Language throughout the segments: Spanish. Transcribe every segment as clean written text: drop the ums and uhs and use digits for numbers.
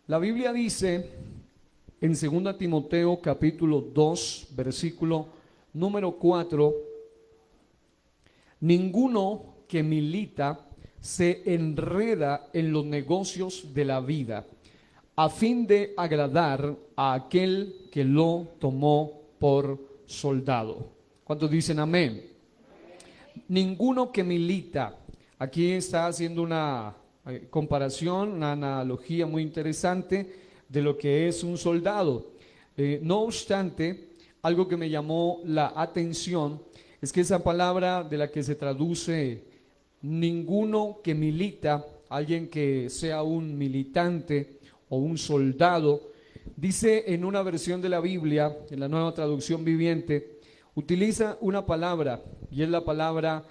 La Biblia dice en 2 Timoteo capítulo 2, versículo número 4, ninguno que milita se enreda en los negocios de la vida, a fin de agradar a aquel que lo tomó por soldado. ¿Cuántos dicen amén? Ninguno que milita. Aquí está haciendo una comparación, una analogía muy interesante de lo que es un soldado. No obstante, algo que me llamó la atención es que esa palabra de la que se traduce ninguno que milita, alguien que sea un militante o un soldado, dice en una versión de la Biblia, en la Nueva Traducción Viviente, utiliza una palabra y es la palabra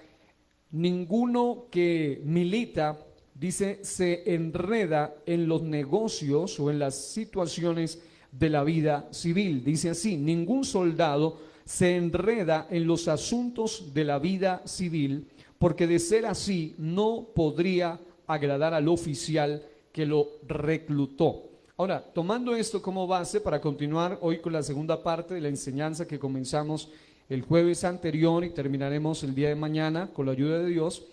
ninguno que milita, dice, se enreda en los negocios o en las situaciones de la vida civil. Dice así, ningún soldado se enreda en los asuntos de la vida civil, porque de ser así no podría agradar al oficial que lo reclutó. Ahora, tomando esto como base para continuar hoy con la segunda parte de la enseñanza que comenzamos el jueves anterior y terminaremos el día de mañana con la ayuda de Dios,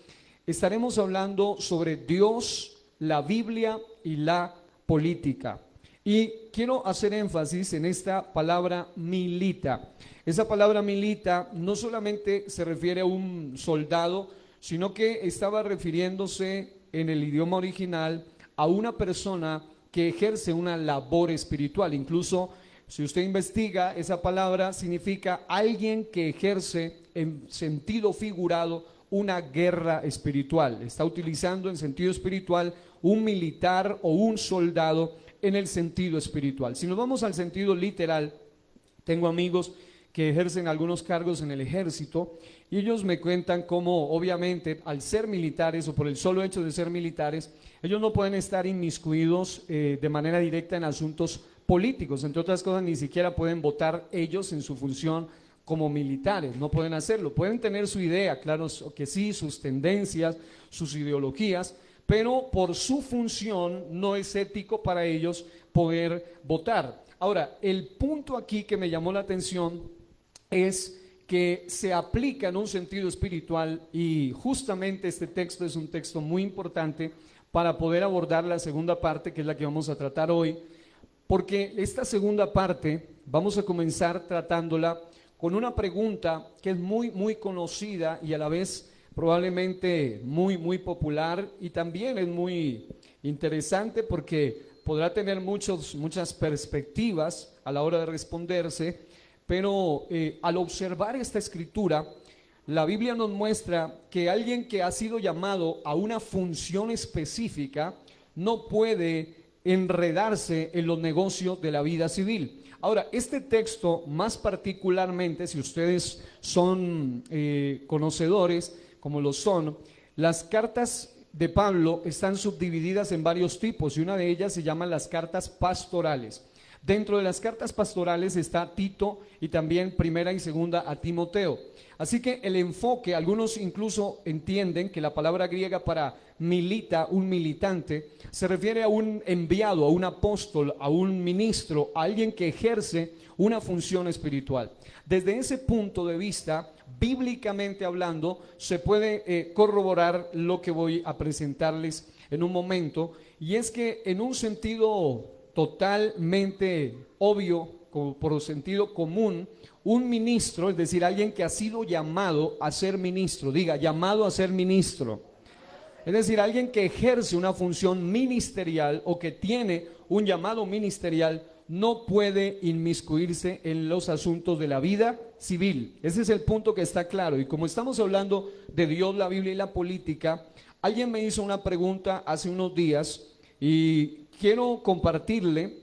estaremos hablando sobre Dios, la Biblia y la política. Y quiero hacer énfasis en esta palabra milita. Esa palabra milita no solamente se refiere a un soldado, sino que estaba refiriéndose en el idioma original a una persona que ejerce una labor espiritual. Incluso si usted investiga, esa palabra significa alguien que ejerce en sentido figurado una guerra espiritual. Está utilizando en sentido espiritual un militar o un soldado en el sentido espiritual. Si nos vamos al sentido literal, tengo amigos que ejercen algunos cargos en el ejército y ellos me cuentan cómo obviamente al ser militares o por el solo hecho de ser militares, ellos no pueden estar inmiscuidos de manera directa en asuntos políticos. Entre otras cosas, ni siquiera pueden votar ellos en su función como militares, no pueden hacerlo. Pueden tener su idea, claro que sí, sus tendencias, sus ideologías, pero por su función no es ético para ellos poder votar. Ahora, el punto aquí que me llamó la atención es que se aplica en un sentido espiritual y justamente este texto es un texto muy importante para poder abordar la segunda parte, que es la que vamos a tratar hoy, porque esta segunda parte vamos a comenzar tratándola con una pregunta que es muy conocida y a la vez probablemente muy popular, y también es muy interesante porque podrá tener muchas perspectivas a la hora de responderse, pero al observar esta escritura, la Biblia nos muestra que alguien que ha sido llamado a una función específica no puede enredarse en los negocios de la vida civil. Ahora, este texto más particularmente, si ustedes son conocedores, como lo son, las cartas de Pablo están subdivididas en varios tipos y una de ellas se llama las cartas pastorales. Dentro de las cartas pastorales está Tito y también primera y segunda a Timoteo. Así que el enfoque, algunos incluso entienden que la palabra griega para milita, un militante, se refiere a un enviado, a un apóstol, a un ministro, a alguien que ejerce una función espiritual. Desde ese punto de vista, bíblicamente hablando, se puede corroborar lo que voy a presentarles en un momento, y es que en un sentido totalmente obvio, por sentido común, un ministro, es decir, alguien que ha sido llamado a ser ministro, diga, llamado a ser ministro, es decir, alguien que ejerce una función ministerial o que tiene un llamado ministerial, no puede inmiscuirse en los asuntos de la vida civil. Ese es el punto que está claro. Y como estamos hablando de Dios, la Biblia y la política, alguien me hizo una pregunta hace unos días y quiero compartirle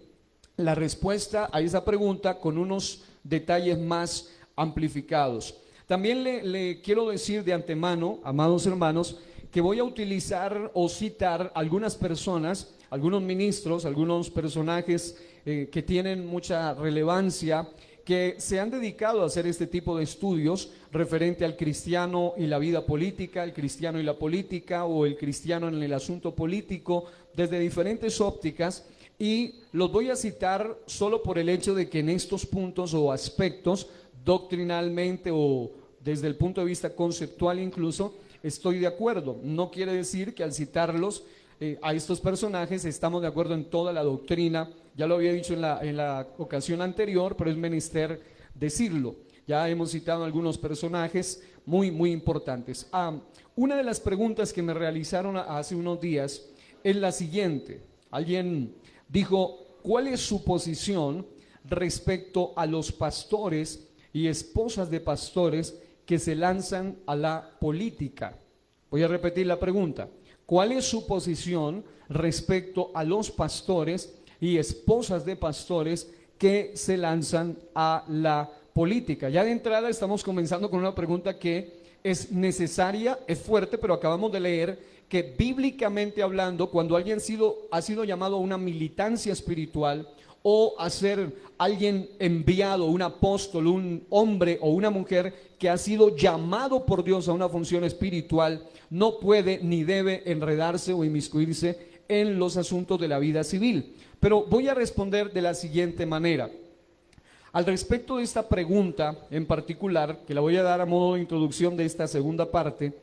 la respuesta a esa pregunta con unos detalles más amplificados. También le quiero decir de antemano, amados hermanos, que voy a utilizar o citar algunas personas, algunos ministros, algunos personajes que tienen mucha relevancia, que se han dedicado a hacer este tipo de estudios referente al cristiano y la vida política, el cristiano y la política, o el cristiano en el asunto político, desde diferentes ópticas. y los voy a citar solo por el hecho de que en estos puntos o aspectos doctrinalmente o desde el punto de vista conceptual incluso estoy de acuerdo. No quiere decir que al citarlos a estos personajes estamos de acuerdo en toda la doctrina. Ya lo había dicho en la ocasión anterior, pero es menester decirlo. Ya hemos citado algunos personajes muy importantes. Una de las preguntas que me realizaron hace unos días es la siguiente. Alguien dijo, ¿cuál es su posición respecto a los pastores y esposas de pastores que se lanzan a la política? Voy a repetir la pregunta. ¿Cuál es su posición respecto a los pastores y esposas de pastores que se lanzan a la política? Ya de entrada estamos comenzando con una pregunta que es necesaria, es fuerte, pero acabamos de leer que bíblicamente hablando, cuando alguien ha sido llamado a una militancia espiritual o a ser alguien enviado, un apóstol, un hombre o una mujer que ha sido llamado por Dios a una función espiritual, no puede ni debe enredarse o inmiscuirse en los asuntos de la vida civil. Pero voy a responder de la siguiente manera. Al respecto de esta pregunta en particular, que la voy a dar a modo de introducción de esta segunda parte,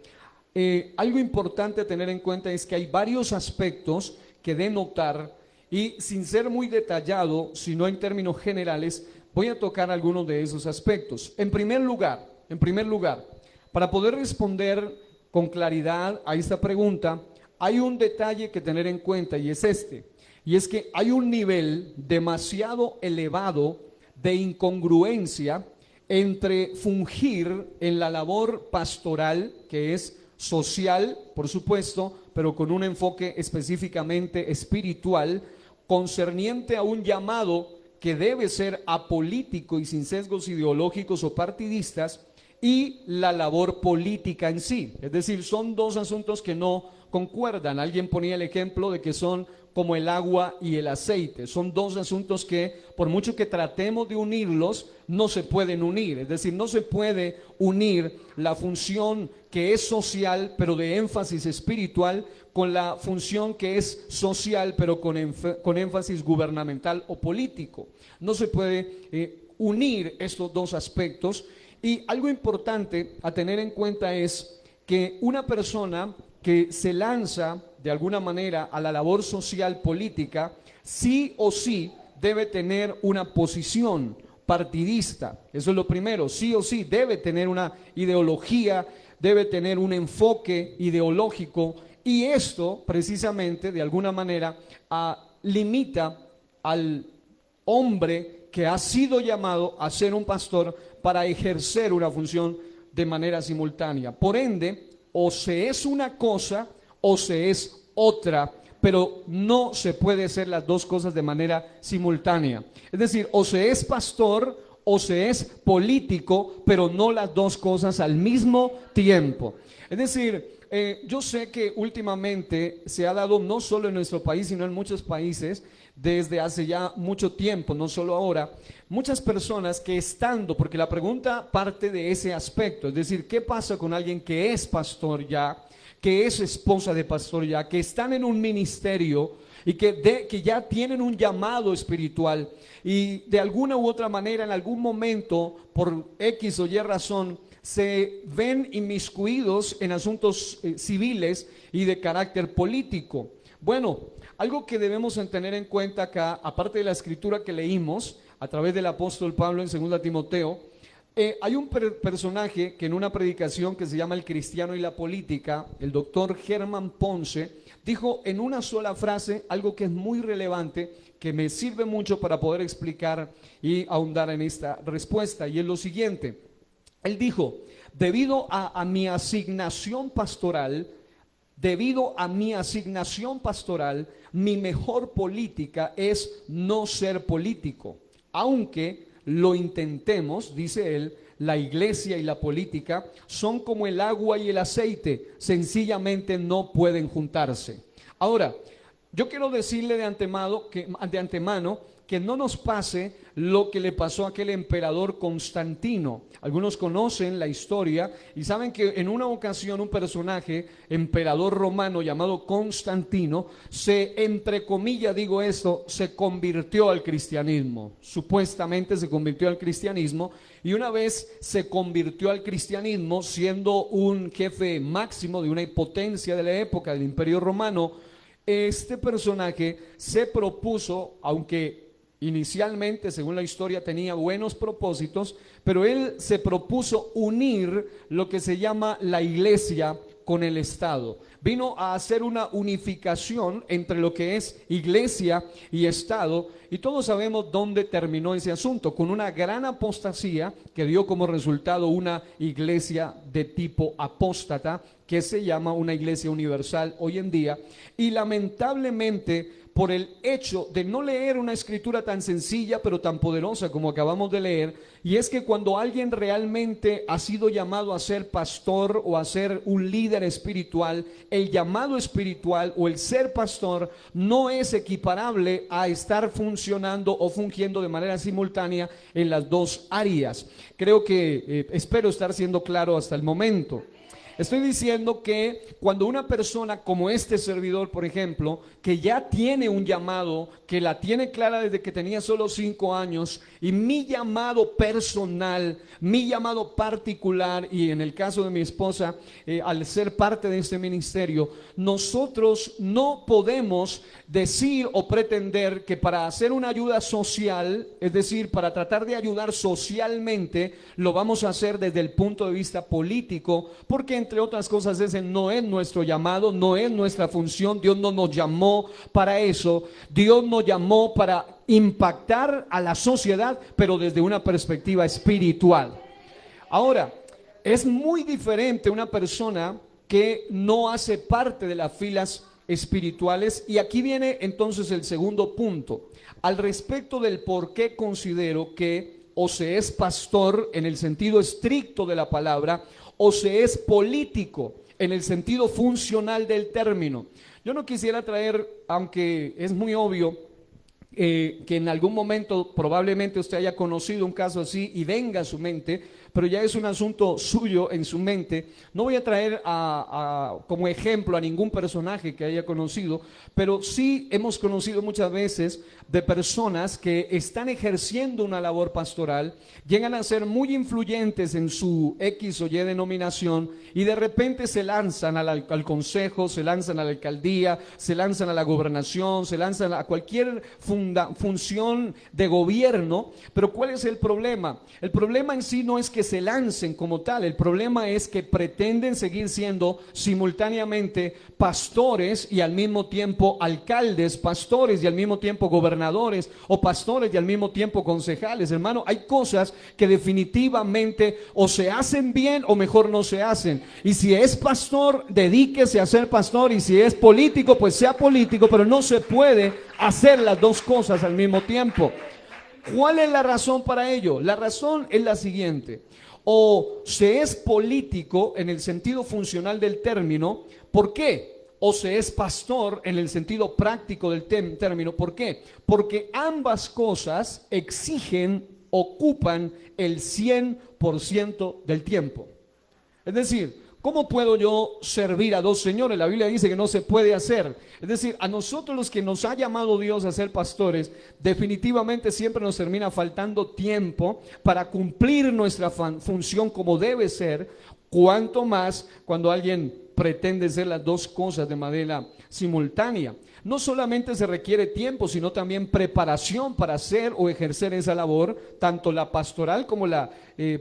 algo importante a tener en cuenta es que hay varios aspectos que denotar y sin ser muy detallado, sino en términos generales, voy a tocar algunos de esos aspectos. En primer lugar, para poder responder con claridad a esta pregunta, hay un detalle que tener en cuenta y es este, y es que hay un nivel demasiado elevado de incongruencia entre fungir en la labor pastoral, que es social, por supuesto, pero con un enfoque específicamente espiritual, concerniente a un llamado que debe ser apolítico y sin sesgos ideológicos o partidistas, y la labor política en sí. Es decir, son dos asuntos que no concuerdan. Alguien ponía el ejemplo de que son como el agua y el aceite. Son dos asuntos que, por mucho que tratemos de unirlos, no se pueden unir. Es decir, no se puede unir la función que es social, pero de énfasis espiritual, con la función que es social, pero con énfasis gubernamental o político. No se puede unir estos dos aspectos. Y algo importante a tener en cuenta es que una persona que se lanza de alguna manera a la labor social política, sí o sí debe tener una posición partidista. Eso es lo primero, sí o sí debe tener una ideología, debe tener un enfoque ideológico, y esto precisamente de alguna manera limita al hombre que ha sido llamado a ser un pastor para ejercer una función de manera simultánea. Por ende, o se es una cosa o se es otra, pero no se puede hacer las dos cosas de manera simultánea. Es decir, o se es pastor o se es político, pero no las dos cosas al mismo tiempo. Es decir, yo sé que últimamente se ha dado no solo en nuestro país, sino en muchos países, desde hace ya mucho tiempo, no solo ahora, muchas personas que estando, porque la pregunta parte de ese aspecto, es decir, ¿qué pasa con alguien que es pastor ya, que es esposa de pastor ya, que están en un ministerio y que ya tienen un llamado espiritual y de alguna u otra manera en algún momento por X o Y razón se ven inmiscuidos en asuntos civiles y de carácter político? Bueno, algo que debemos tener en cuenta acá, aparte de la escritura que leímos a través del apóstol Pablo en 2 Timoteo, hay un personaje que en una predicación que se llama El cristiano y la política, el doctor Germán Ponce, dijo en una sola frase algo que es muy relevante, que me sirve mucho para poder explicar y ahondar en esta respuesta, y es lo siguiente. Él dijo, debido a mi asignación pastoral, mi mejor política es no ser político. Aunque lo intentemos, dice él, la iglesia y la política son como el agua y el aceite, sencillamente no pueden juntarse. Ahora, Yo quiero decirle de antemano que no nos pase lo que le pasó a aquel emperador Constantino. Algunos conocen la historia y saben que en una ocasión un personaje, emperador romano llamado Constantino, entre comillas digo esto, se convirtió al cristianismo. Supuestamente se convirtió al cristianismo, y una vez se convirtió al cristianismo, siendo un jefe máximo de una potencia de la época del Imperio Romano, este personaje se propuso, aunque inicialmente, según la historia, tenía buenos propósitos, pero él se propuso unir lo que se llama la iglesia con el Estado. Vino a hacer una unificación entre lo que es iglesia y Estado, y todos sabemos dónde terminó ese asunto, con una gran apostasía que dio como resultado una iglesia de tipo apóstata, que se llama una iglesia universal hoy en día. Y lamentablemente, por el hecho de no leer una escritura tan sencilla pero tan poderosa como acabamos de leer, y es que cuando alguien realmente ha sido llamado a ser pastor o a ser un líder espiritual, el llamado espiritual o el ser pastor no es equiparable a estar funcionando o fungiendo de manera simultánea en las dos áreas. Creo que espero estar siendo claro hasta el momento. Estoy diciendo que cuando una persona como este servidor, por ejemplo, que ya tiene un llamado, que la tiene clara desde que tenía solo 5 años, y mi llamado personal, mi llamado particular, y en el caso de mi esposa, al ser parte de este ministerio, nosotros no podemos decir o pretender que para hacer una ayuda social, es decir, para tratar de ayudar socialmente, lo vamos a hacer desde el punto de vista político, porque entre otras cosas ese no es nuestro llamado, no es nuestra función. Dios no nos llamó para eso. Dios nos llamó para impactar a la sociedad, pero desde una perspectiva espiritual. Ahora, es muy diferente una persona que no hace parte de las filas espirituales, y aquí viene entonces el segundo punto al respecto del por qué considero que o se es pastor en el sentido estricto de la palabra, o se es político en el sentido funcional del término. Yo no quisiera traer, aunque es muy obvio, que en algún momento probablemente usted haya conocido un caso así y venga a su mente, pero ya es un asunto suyo en su mente. No voy a traer como ejemplo a ningún personaje que haya conocido, pero sí hemos conocido muchas veces de personas que están ejerciendo una labor pastoral, llegan a ser muy influyentes en su X o Y denominación, y de repente se lanzan al consejo, se lanzan a la alcaldía, se lanzan a la gobernación, se lanzan a cualquier función de gobierno. Pero ¿cuál es el problema? El problema en sí no es que se lancen como tal, el problema es que pretenden seguir siendo simultáneamente pastores y al mismo tiempo alcaldes, pastores y al mismo tiempo gobernadores, o pastores y al mismo tiempo concejales. Hermano, hay cosas que definitivamente o se hacen bien o mejor no se hacen. Y si es pastor, dedíquese a ser pastor, y si es político, pues sea político, pero no se puede hacer las dos cosas al mismo tiempo. ¿Cuál es la razón para ello? La razón es la siguiente: o se es político en el sentido funcional del término. ¿Por qué? O se es pastor en el sentido práctico del término. ¿Por qué? Porque ambas cosas ocupan el 100% del tiempo. Es decir, ¿cómo puedo yo servir a dos señores? La Biblia dice que no se puede hacer. Es decir, a nosotros los que nos ha llamado Dios a ser pastores, definitivamente siempre nos termina faltando tiempo para cumplir nuestra función como debe ser, cuanto más cuando alguien pretende hacer las dos cosas de manera simultánea. No solamente se requiere tiempo, sino también preparación para hacer o ejercer esa labor, tanto la pastoral como la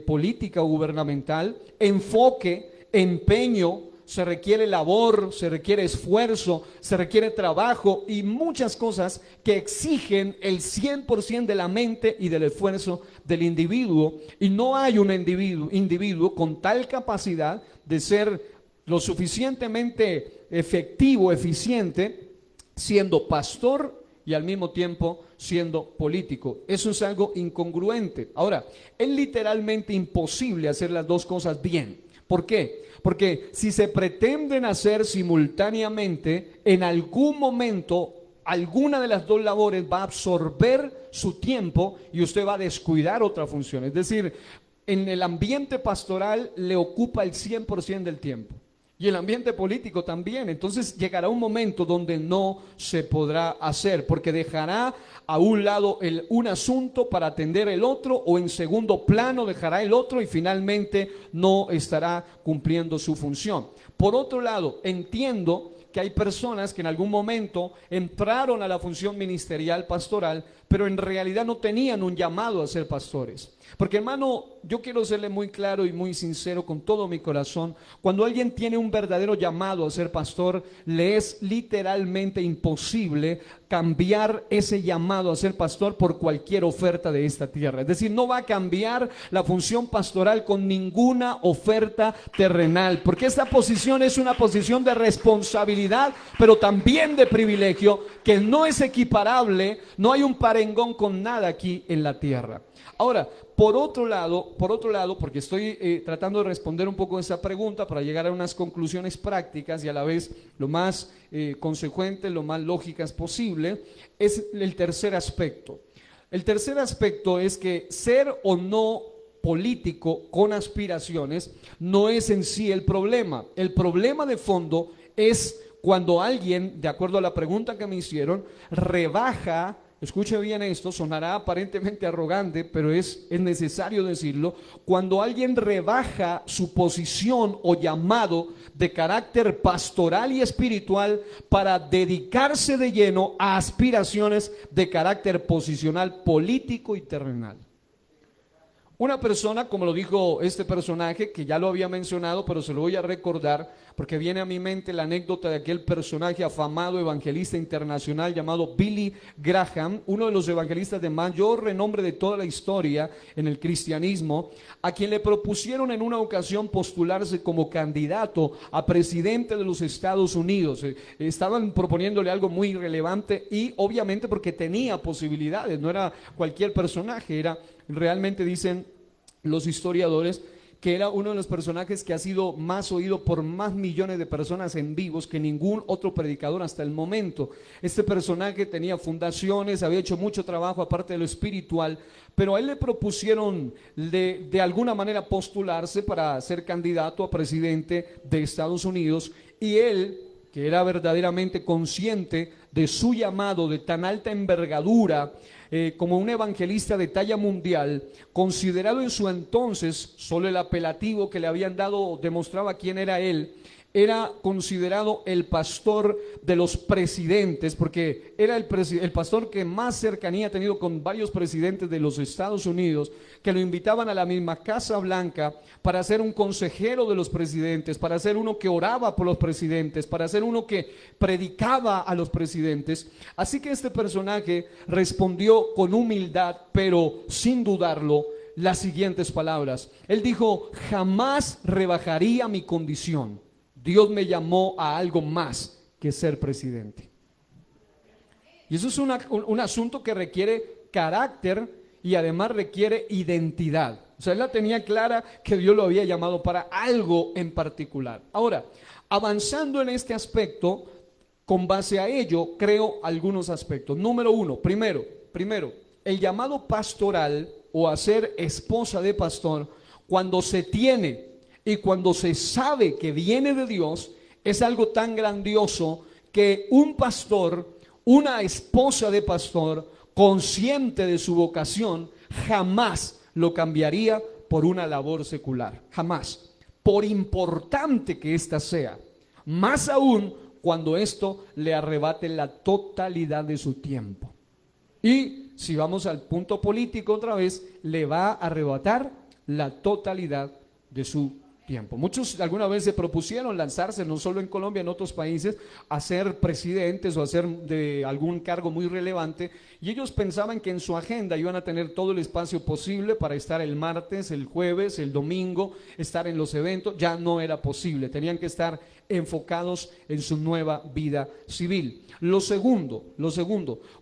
política o gubernamental. Enfoque, empeño, se requiere labor, se requiere esfuerzo, se requiere trabajo y muchas cosas que exigen el 100% de la mente y del esfuerzo del individuo. Y no hay un individuo con tal capacidad de ser lo suficientemente efectivo, eficiente, siendo pastor y al mismo tiempo siendo político. Eso es algo incongruente. Ahora, es literalmente imposible hacer las dos cosas bien. ¿Por qué? Porque si se pretenden hacer simultáneamente, en algún momento alguna de las dos labores va a absorber su tiempo y usted va a descuidar otra función. Es decir, en el ambiente pastoral le ocupa el 100% del tiempo. Y el ambiente político también. Entonces llegará un momento donde no se podrá hacer, porque dejará a un lado un asunto para atender el otro, o en segundo plano dejará el otro y finalmente no estará cumpliendo su función. Por otro lado, entiendo que hay personas que en algún momento entraron a la función ministerial pastoral, pero en realidad no tenían un llamado a ser pastores. Porque, hermano, yo quiero serle muy claro y muy sincero con todo mi corazón. Cuando alguien tiene un verdadero llamado a ser pastor, le es literalmente imposible cambiar ese llamado a ser pastor por cualquier oferta de esta tierra. Es decir, no va a cambiar la función pastoral con ninguna oferta terrenal, porque esta posición es una posición de responsabilidad, pero también de privilegio, que no es equiparable, no hay un parengón con nada aquí en la tierra. Ahora, por otro lado, porque estoy tratando de responder un poco esa pregunta para llegar a unas conclusiones prácticas y a la vez lo más consecuentes, lo más lógicas posible, es el tercer aspecto. El tercer aspecto es que ser o no político con aspiraciones no es en sí el problema. El problema de fondo es cuando alguien, de acuerdo a la pregunta que me hicieron, rebaja. Escuche bien esto, sonará aparentemente arrogante, pero es necesario decirlo. Cuando alguien rebaja su posición o llamado de carácter pastoral y espiritual para dedicarse de lleno a aspiraciones de carácter posicional, político y terrenal. Una persona, como lo dijo este personaje, que ya lo había mencionado, pero se lo voy a recordar, porque viene a mi mente la anécdota de aquel personaje afamado evangelista internacional llamado Billy Graham, uno de los evangelistas de mayor renombre de toda la historia en el cristianismo, a quien le propusieron en una ocasión postularse como candidato a presidente de los Estados Unidos. Estaban proponiéndole algo muy relevante y obviamente porque tenía posibilidades, no era cualquier personaje, era realmente, dicen los historiadores, que era uno de los personajes que ha sido más oído por más millones de personas en vivos que ningún otro predicador hasta el momento. Este personaje tenía fundaciones, había hecho mucho trabajo aparte de lo espiritual, pero a él le propusieron de alguna manera postularse para ser candidato a presidente de Estados Unidos, y él, que era verdaderamente consciente de su llamado de tan alta envergadura, como un evangelista de talla mundial, considerado en su entonces, solo el apelativo que le habían dado demostraba quién era él, era considerado el pastor de los presidentes, porque era el pastor que más cercanía ha tenido con varios presidentes de los Estados Unidos, que lo invitaban a la misma Casa Blanca para ser un consejero de los presidentes, para ser uno que oraba por los presidentes, para ser uno que predicaba a los presidentes. Así que este personaje respondió con humildad, pero sin dudarlo, las siguientes palabras. Él dijo: jamás rebajaría mi condición. Dios me llamó a algo más que ser presidente. Y eso es un asunto que requiere carácter y además requiere identidad. O sea, él la tenía clara que Dios lo había llamado para algo en particular. Ahora, avanzando en este aspecto, con base a ello, creo algunos aspectos. Número uno, primero, el llamado pastoral o a ser esposa de pastor, cuando se tiene y cuando se sabe que viene de Dios, es algo tan grandioso que un pastor, una esposa de pastor, consciente de su vocación, jamás lo cambiaría por una labor secular. Jamás. Por importante que ésta sea. Más aún cuando esto le arrebate la totalidad de su tiempo. Y si vamos al punto político otra vez, le va a arrebatar la totalidad de su tiempo. Muchos alguna vez se propusieron lanzarse, no solo en Colombia, en otros países, a ser presidentes o a ser de algún cargo muy relevante, y ellos pensaban que en su agenda iban a tener todo el espacio posible para estar el martes, el jueves, el domingo, estar en los eventos. Ya no era posible, tenían que estar enfocados en su nueva vida civil. Lo segundo,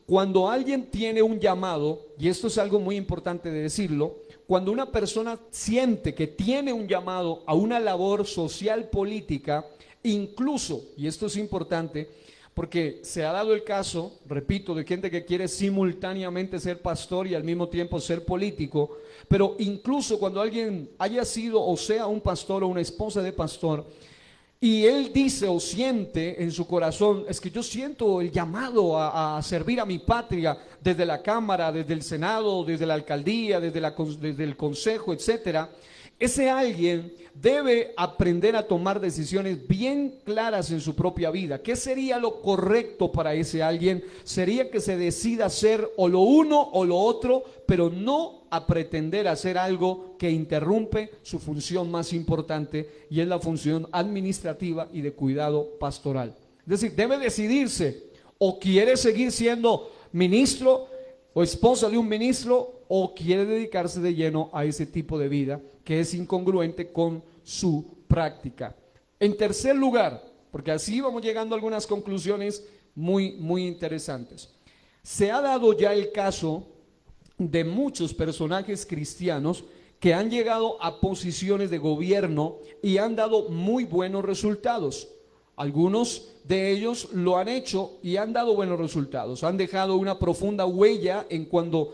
cuando alguien tiene un llamado, y esto es algo muy importante de decirlo, cuando una persona siente que tiene un llamado a una labor social política, incluso, y esto es importante, porque se ha dado el caso, repito, de gente que quiere simultáneamente ser pastor y al mismo tiempo ser político, pero incluso cuando alguien haya sido o sea un pastor o una esposa de pastor, y él dice o siente en su corazón, es que yo siento el llamado a servir a mi patria desde la Cámara, desde el Senado, desde la alcaldía, desde el consejo, etcétera. Ese alguien debe aprender a tomar decisiones bien claras en su propia vida. ¿Qué sería lo correcto para ese alguien? Sería que se decida hacer o lo uno o lo otro, pero no a pretender hacer algo que interrumpe su función más importante, y es la función administrativa y de cuidado pastoral. Es decir, debe decidirse: o quiere seguir siendo ministro o esposa de un ministro, o quiere dedicarse de lleno a ese tipo de vida que es incongruente con su práctica. En tercer lugar, porque así vamos llegando a algunas conclusiones muy interesantes, se ha dado ya el caso de muchos personajes cristianos que han llegado a posiciones de gobierno y han dado muy buenos resultados. Algunos de ellos lo han hecho y han dado buenos resultados. Han dejado una profunda huella en cuanto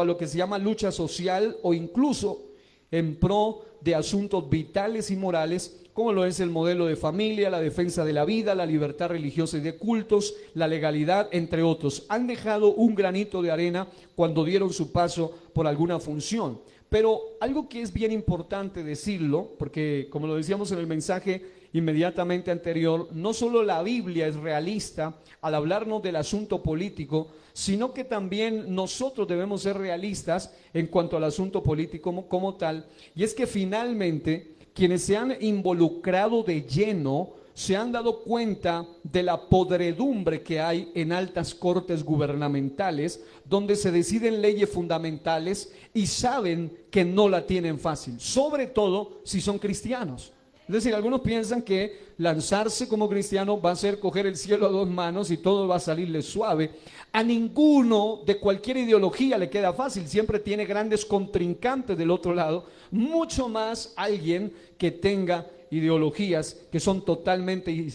a lo que se llama lucha social, o incluso en pro de asuntos vitales y morales, como lo es el modelo de familia, la defensa de la vida, la libertad religiosa y de cultos, la legalidad, entre otros. Han dejado un granito de arena cuando dieron su paso por alguna función. Pero algo que es bien importante decirlo, porque como lo decíamos en el mensaje inmediatamente anterior, no solo la Biblia es realista al hablarnos del asunto político, sino que también nosotros debemos ser realistas en cuanto al asunto político como tal. Y es que finalmente quienes se han involucrado de lleno se han dado cuenta de la podredumbre que hay en altas cortes gubernamentales, donde se deciden leyes fundamentales y saben que no la tienen fácil, sobre todo si son cristianos. Es decir, algunos piensan que lanzarse como cristiano va a ser coger el cielo a dos manos y todo va a salirle suave. A ninguno de cualquier ideología le queda fácil, siempre tiene grandes contrincantes del otro lado, mucho más alguien que tenga ideologías que son totalmente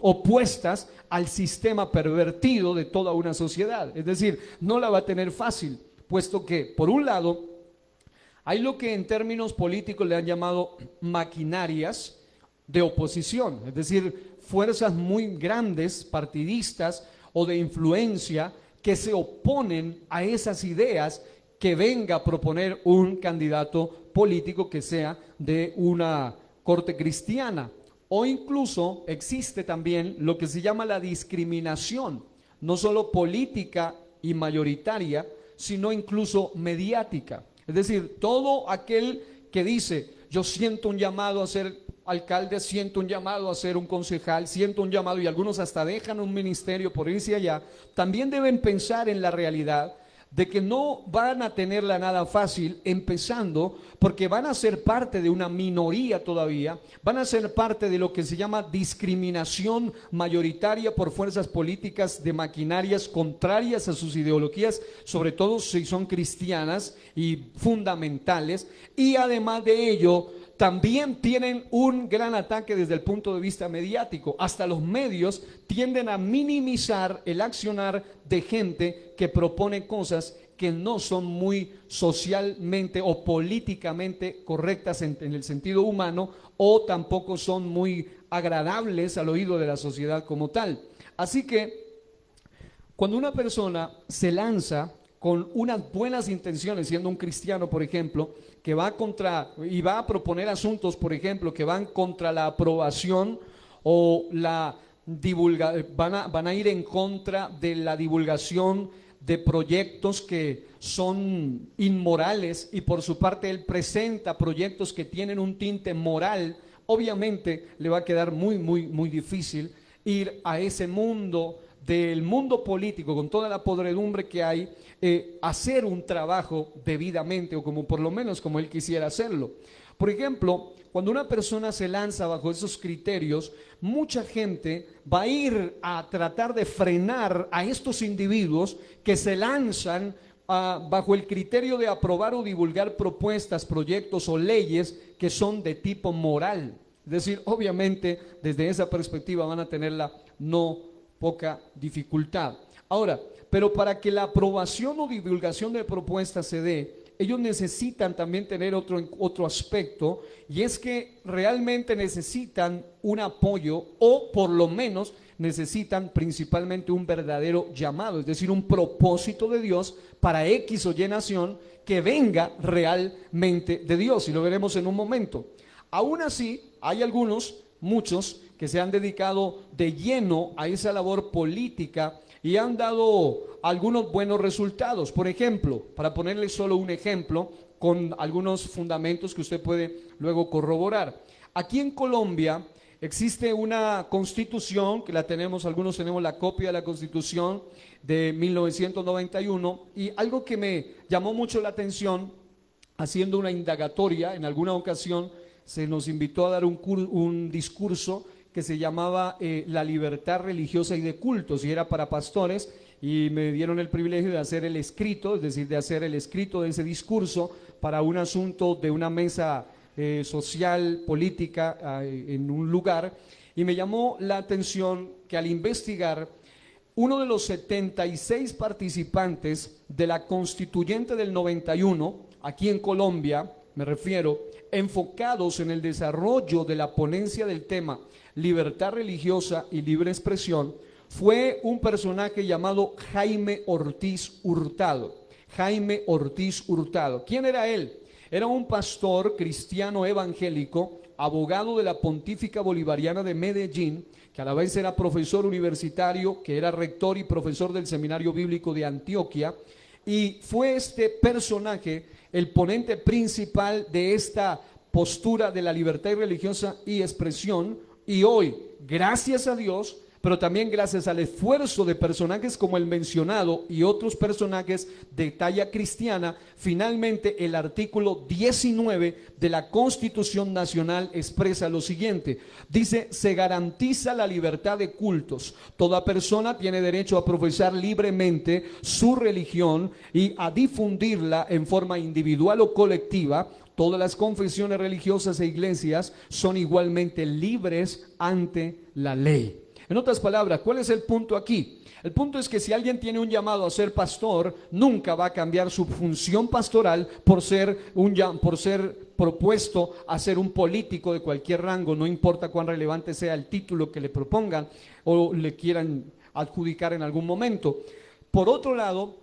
opuestas al sistema pervertido de toda una sociedad. Es decir, no la va a tener fácil, puesto que, por un lado, hay lo que en términos políticos le han llamado maquinarias de oposición, es decir, fuerzas muy grandes, partidistas o de influencia, que se oponen a esas ideas que venga a proponer un candidato político que sea de una corte cristiana. O incluso existe también lo que se llama la discriminación, no solo política y mayoritaria, sino incluso mediática. Es decir, todo aquel que dice: yo siento un llamado a ser alcalde, siento un llamado a ser un concejal, siento un llamado, y algunos hasta dejan un ministerio por irse allá, también deben pensar en la realidad de que no van a tenerla nada fácil, empezando porque van a ser parte de una minoría todavía, van a ser parte de lo que se llama discriminación mayoritaria por fuerzas políticas de maquinarias contrarias a sus ideologías, sobre todo si son cristianas y fundamentales, y además de ello también tienen un gran ataque desde el punto de vista mediático. Hasta los medios tienden a minimizar el accionar de gente que propone cosas que no son muy socialmente o políticamente correctas en el sentido humano, o tampoco son muy agradables al oído de la sociedad como tal. Así que cuando una persona se lanza con unas buenas intenciones, siendo un cristiano, por ejemplo, que va a proponer asuntos, por ejemplo, que van contra la aprobación o van a ir en contra de la divulgación de proyectos que son inmorales, y por su parte él presenta proyectos que tienen un tinte moral, obviamente le va a quedar muy difícil ir a ese mundo, del mundo político, con toda la podredumbre que hay, hacer un trabajo debidamente, o como por lo menos como él quisiera hacerlo. Por ejemplo, cuando una persona se lanza bajo esos criterios, mucha gente va a ir a tratar de frenar a estos individuos que se lanzan bajo el criterio de aprobar o divulgar propuestas, proyectos o leyes que son de tipo moral. Es decir, obviamente desde esa perspectiva van a tenerla no poca dificultad. Ahora, pero para que la aprobación o divulgación de propuestas se dé, ellos necesitan también tener otro aspecto, y es que realmente necesitan un apoyo, o por lo menos necesitan principalmente un verdadero llamado, es decir, un propósito de Dios para X o Y nación que venga realmente de Dios, y lo veremos en un momento. Aún así, hay muchos, que se han dedicado de lleno a esa labor política y han dado algunos buenos resultados. Por ejemplo, para ponerle solo un ejemplo, con algunos fundamentos que usted puede luego corroborar. Aquí en Colombia existe una constitución, que la tenemos, algunos tenemos la copia de la constitución de 1991, y algo que me llamó mucho la atención, haciendo una indagatoria, en alguna ocasión se nos invitó a dar un discurso que se llamaba La libertad religiosa y de cultos, y era para pastores, y me dieron el privilegio de hacer el escrito, es decir, de hacer el escrito de ese discurso para un asunto de una mesa social, política, en un lugar, y me llamó la atención que al investigar, uno de los 76 participantes de la constituyente del 91, aquí en Colombia, me refiero, enfocados en el desarrollo de la ponencia del tema libertad religiosa y libre expresión, fue un personaje llamado Jaime Ortiz Hurtado. Jaime Ortiz Hurtado. ¿Quién era él? Era un pastor cristiano evangélico, abogado de la Pontífica Bolivariana de Medellín, que a la vez era profesor universitario, que era rector y profesor del Seminario Bíblico de Antioquia, y fue este personaje el ponente principal de esta postura de la libertad religiosa y expresión. Y hoy, gracias a Dios, pero también gracias al esfuerzo de personajes como el mencionado y otros personajes de talla cristiana, finalmente el artículo 19 de la Constitución Nacional expresa lo siguiente. Dice: se garantiza la libertad de cultos. Toda persona tiene derecho a profesar libremente su religión y a difundirla en forma individual o colectiva. Todas las confesiones religiosas e iglesias son igualmente libres ante la ley. En otras palabras, ¿cuál es el punto aquí? El punto es que si alguien tiene un llamado a ser pastor, nunca va a cambiar su función pastoral por ser propuesto a ser un político de cualquier rango, no importa cuán relevante sea el título que le propongan o le quieran adjudicar en algún momento. Por otro lado,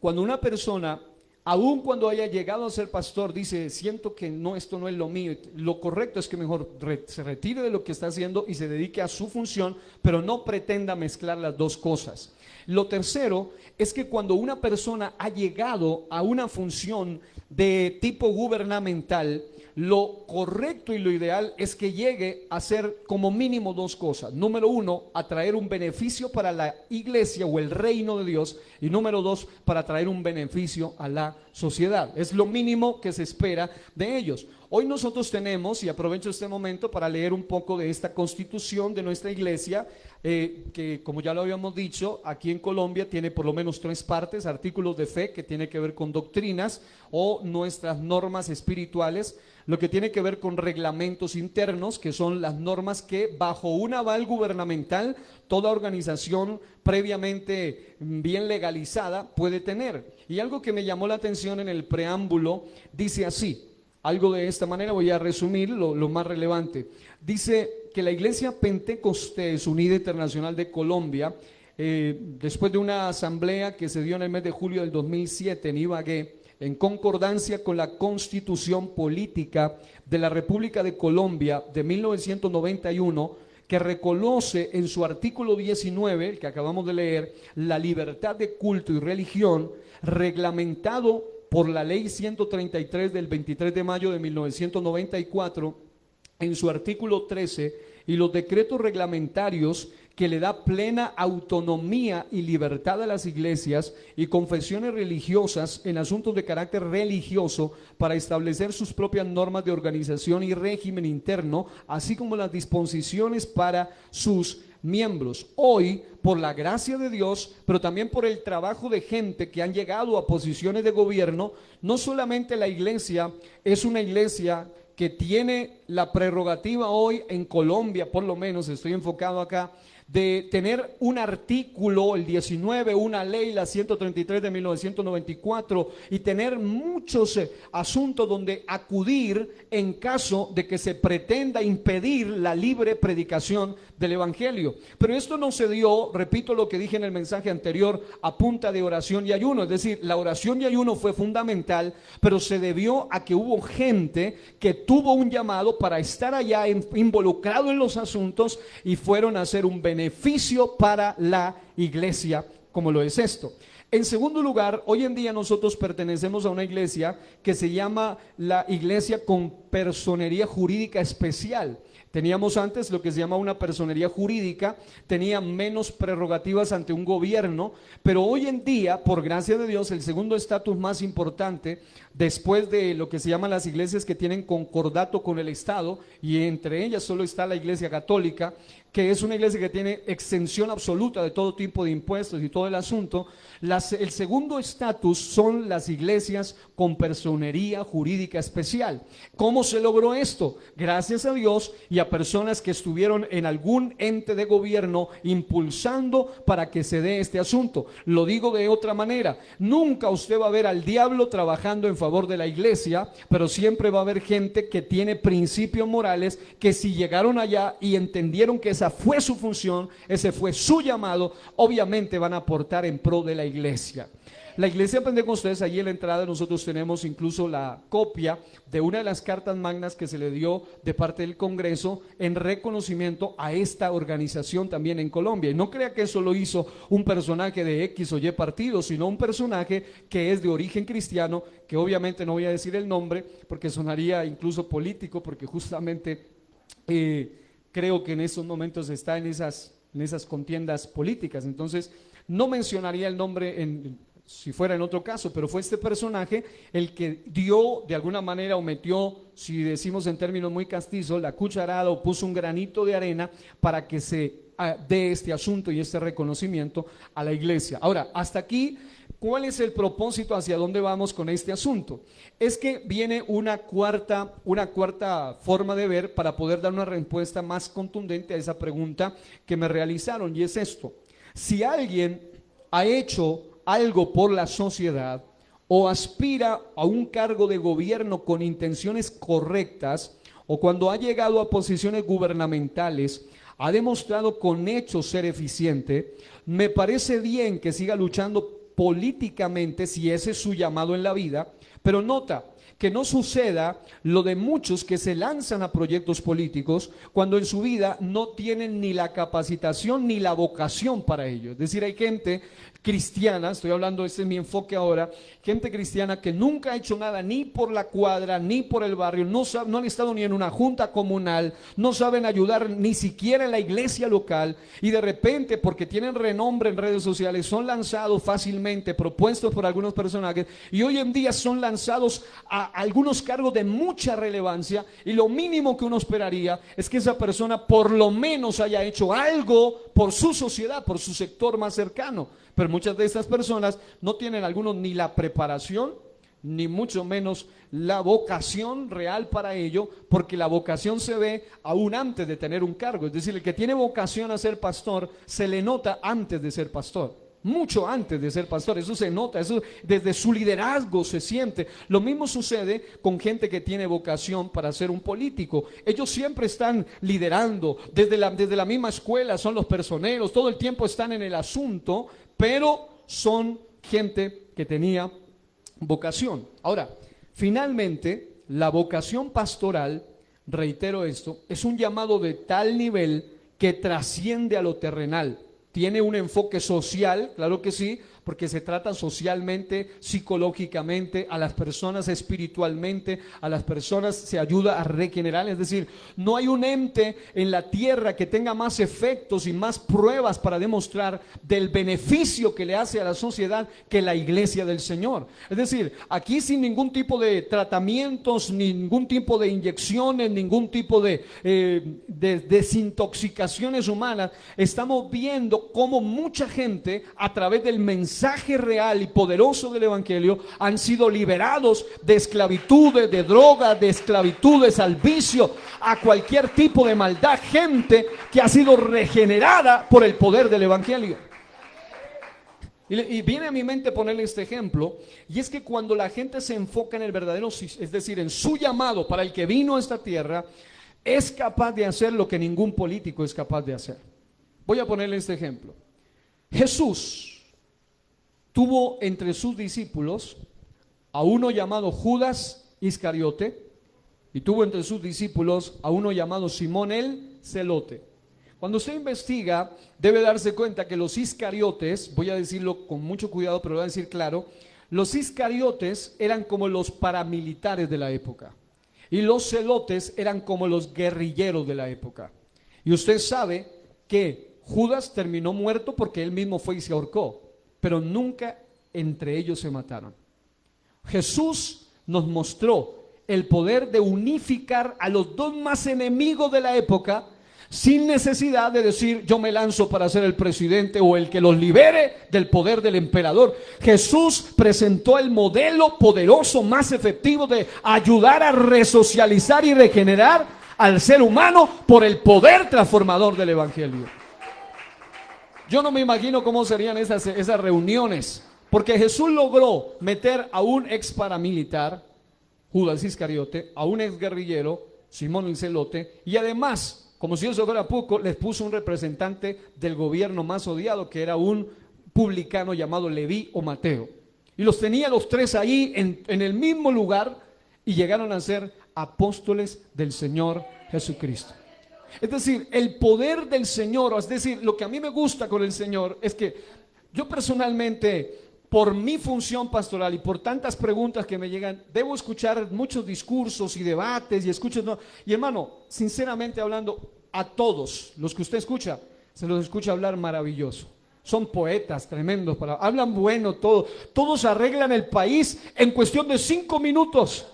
cuando una persona, aun cuando haya llegado a ser pastor, dice: siento que no, esto no es lo mío, lo correcto es que mejor se retire de lo que está haciendo y se dedique a su función, pero no pretenda mezclar las dos cosas. Lo tercero es que cuando una persona ha llegado a una función de tipo gubernamental, lo correcto y lo ideal es que llegue a hacer como mínimo dos cosas. Número uno, a traer un beneficio para la iglesia o el reino de Dios, y número dos, para traer un beneficio a la sociedad. Es lo mínimo que se espera de ellos. Hoy nosotros tenemos, y aprovecho este momento para leer un poco de esta constitución de nuestra iglesia, que como ya lo habíamos dicho, aquí en Colombia tiene por lo menos 3 partes: artículos de fe, que tiene que ver con doctrinas o nuestras normas espirituales; lo que tiene que ver con reglamentos internos, que son las normas que bajo un aval gubernamental toda organización previamente bien legalizada puede tener. Y algo que me llamó la atención en el preámbulo dice así, algo de esta manera, voy a resumir lo más relevante. Dice que la Iglesia Pentecostés Unida Internacional de Colombia, después de una asamblea que se dio en el mes de julio del 2007 en Ibagué, en concordancia con la Constitución Política de la República de Colombia de 1991, que reconoce en su artículo 19, el que acabamos de leer, la libertad de culto y religión, reglamentado por la Ley 133 del 23 de mayo de 1994, en su artículo 13, y los decretos reglamentarios que le da plena autonomía y libertad a las iglesias y confesiones religiosas en asuntos de carácter religioso para establecer sus propias normas de organización y régimen interno, así como las disposiciones para sus miembros. Hoy, por la gracia de Dios, pero también por el trabajo de gente que han llegado a posiciones de gobierno, no solamente la iglesia es una iglesia que tiene la prerrogativa hoy en Colombia, por lo menos estoy enfocado acá, de tener un artículo, el 19, una ley, la 133 de 1994, y tener muchos asuntos donde acudir en caso de que se pretenda impedir la libre predicación del Evangelio. Pero esto no se dio, repito lo que dije en el mensaje anterior, a punta de oración y ayuno. Es decir, la oración y ayuno fue fundamental, pero se debió a que hubo gente que tuvo un llamado para estar allá involucrado en los asuntos y fueron a hacer un beneficio para la iglesia, como lo es esto. En segundo lugar, hoy en día nosotros pertenecemos a una iglesia que se llama la Iglesia con Personería Jurídica Especial. Teníamos antes lo que se llama una personería jurídica, tenía menos prerrogativas ante un gobierno, pero hoy en día, por gracia de Dios, el segundo estatus más importante, después de lo que se llaman las iglesias que tienen concordato con el Estado, y entre ellas solo está la Iglesia Católica, que es una iglesia que tiene exención absoluta de todo tipo de impuestos y todo el asunto. El segundo estatus son las iglesias con personería jurídica especial. ¿Cómo se logró esto? Gracias a Dios y a personas que estuvieron en algún ente de gobierno impulsando para que se dé este asunto. Lo digo de otra manera, nunca usted va a ver al diablo trabajando en favor de la iglesia, pero siempre va a haber gente que tiene principios morales, que si llegaron allá y entendieron que esa fue su función, ese fue su llamado, obviamente van a aportar en pro de la iglesia. La iglesia Pentecostés, allí en la entrada nosotros tenemos incluso la copia de una de las cartas magnas que se le dio de parte del Congreso en reconocimiento a esta organización también en Colombia. Y no crea que eso lo hizo un personaje de X o Y partido, sino un personaje que es de origen cristiano, que obviamente no voy a decir el nombre porque sonaría incluso político, porque justamente creo que en esos momentos está en esas contiendas políticas. Entonces no mencionaría el nombre si fuera en otro caso, pero fue este personaje el que dio de alguna manera o metió, si decimos en términos muy castizos, la cucharada o puso un granito de arena para que se dé este asunto y este reconocimiento a la iglesia. Ahora, hasta aquí, ¿cuál es el propósito? ¿Hacia dónde vamos con este asunto? Es que viene una cuarta forma de ver para poder dar una respuesta más contundente a esa pregunta que me realizaron, y es esto: si alguien ha hecho algo por la sociedad o aspira a un cargo de gobierno con intenciones correctas, o cuando ha llegado a posiciones gubernamentales ha demostrado con hechos ser eficiente, me parece bien que siga luchando políticamente si ese es su llamado en la vida, pero nota que no suceda lo de muchos que se lanzan a proyectos políticos cuando en su vida no tienen ni la capacitación ni la vocación para ello. Es decir, hay gente cristiana, estoy hablando, ese es mi enfoque ahora, gente cristiana que nunca ha hecho nada ni por la cuadra, ni por el barrio, no han estado ni en una junta comunal, no saben ayudar ni siquiera en la iglesia local, y de repente, porque tienen renombre en redes sociales, son lanzados fácilmente, propuestos por algunos personajes, y hoy en día son lanzados a algunos cargos de mucha relevancia, y lo mínimo que uno esperaría es que esa persona por lo menos haya hecho algo por su sociedad, por su sector más cercano. Pero muchas de estas personas no tienen algunos ni la preparación, ni mucho menos la vocación real para ello, porque la vocación se ve aún antes de tener un cargo. Es decir, el que tiene vocación a ser pastor, se le nota antes de ser pastor. Mucho antes de ser pastor, eso se nota, eso desde su liderazgo se siente. Lo mismo sucede con gente que tiene vocación para ser un político. Ellos siempre están liderando, desde la misma escuela son los personeros, todo el tiempo están en el asunto, pero son gente que tenía vocación. Ahora, finalmente, la vocación pastoral, reitero esto, es un llamado de tal nivel que trasciende a lo terrenal. Tiene un enfoque social, claro que sí, porque se trata socialmente, psicológicamente, a las personas espiritualmente, a las personas se ayuda a regenerar. Es decir, no hay un ente en la tierra que tenga más efectos y más pruebas para demostrar del beneficio que le hace a la sociedad que la iglesia del Señor. Es decir, aquí sin ningún tipo de tratamientos, ningún tipo de inyecciones, ningún tipo de desintoxicaciones humanas, estamos viendo cómo mucha gente a través del mensaje mensaje real y poderoso del Evangelio han sido liberados de esclavitudes, de drogas, de esclavitudes al vicio, a cualquier tipo de maldad, gente que ha sido regenerada por el poder del Evangelio. Y viene a mi mente ponerle este ejemplo, y es que cuando la gente se enfoca en el verdadero, es decir, en su llamado para el que vino a esta tierra, es capaz de hacer lo que ningún político es capaz de hacer. Voy a ponerle este ejemplo. Jesús tuvo entre sus discípulos a uno llamado Judas Iscariote, y tuvo entre sus discípulos a uno llamado Simón el Celote. Cuando usted investiga, debe darse cuenta que los iscariotes, voy a decirlo con mucho cuidado, pero lo voy a decir claro, los iscariotes eran como los paramilitares de la época, y los celotes eran como los guerrilleros de la época. Y usted sabe que Judas terminó muerto porque él mismo fue y se ahorcó, pero nunca entre ellos se mataron. Jesús nos mostró el poder de unificar a los dos más enemigos de la época, sin necesidad de decir yo me lanzo para ser el presidente o el que los libere del poder del emperador. Jesús presentó el modelo poderoso más efectivo de ayudar a resocializar y regenerar al ser humano por el poder transformador del Evangelio. Yo no me imagino cómo serían esas reuniones, porque Jesús logró meter a un ex paramilitar, Judas Iscariote, a un ex guerrillero, Simón el Celote, y además, como si eso fuera poco, les puso un representante del gobierno más odiado, que era un publicano llamado Leví o Mateo. Y los tenía los tres ahí en el mismo lugar, y llegaron a ser apóstoles del Señor Jesucristo. Es decir, el poder del Señor, es decir, lo que a mí me gusta con el Señor es que yo personalmente, por mi función pastoral y por tantas preguntas que me llegan, debo escuchar muchos discursos y debates y escucho, ¿no? Y hermano, sinceramente hablando, a todos los que usted escucha, se los escucha hablar maravilloso. Son poetas tremendos, hablan bueno, todos arreglan el país en cuestión de 5 minutos.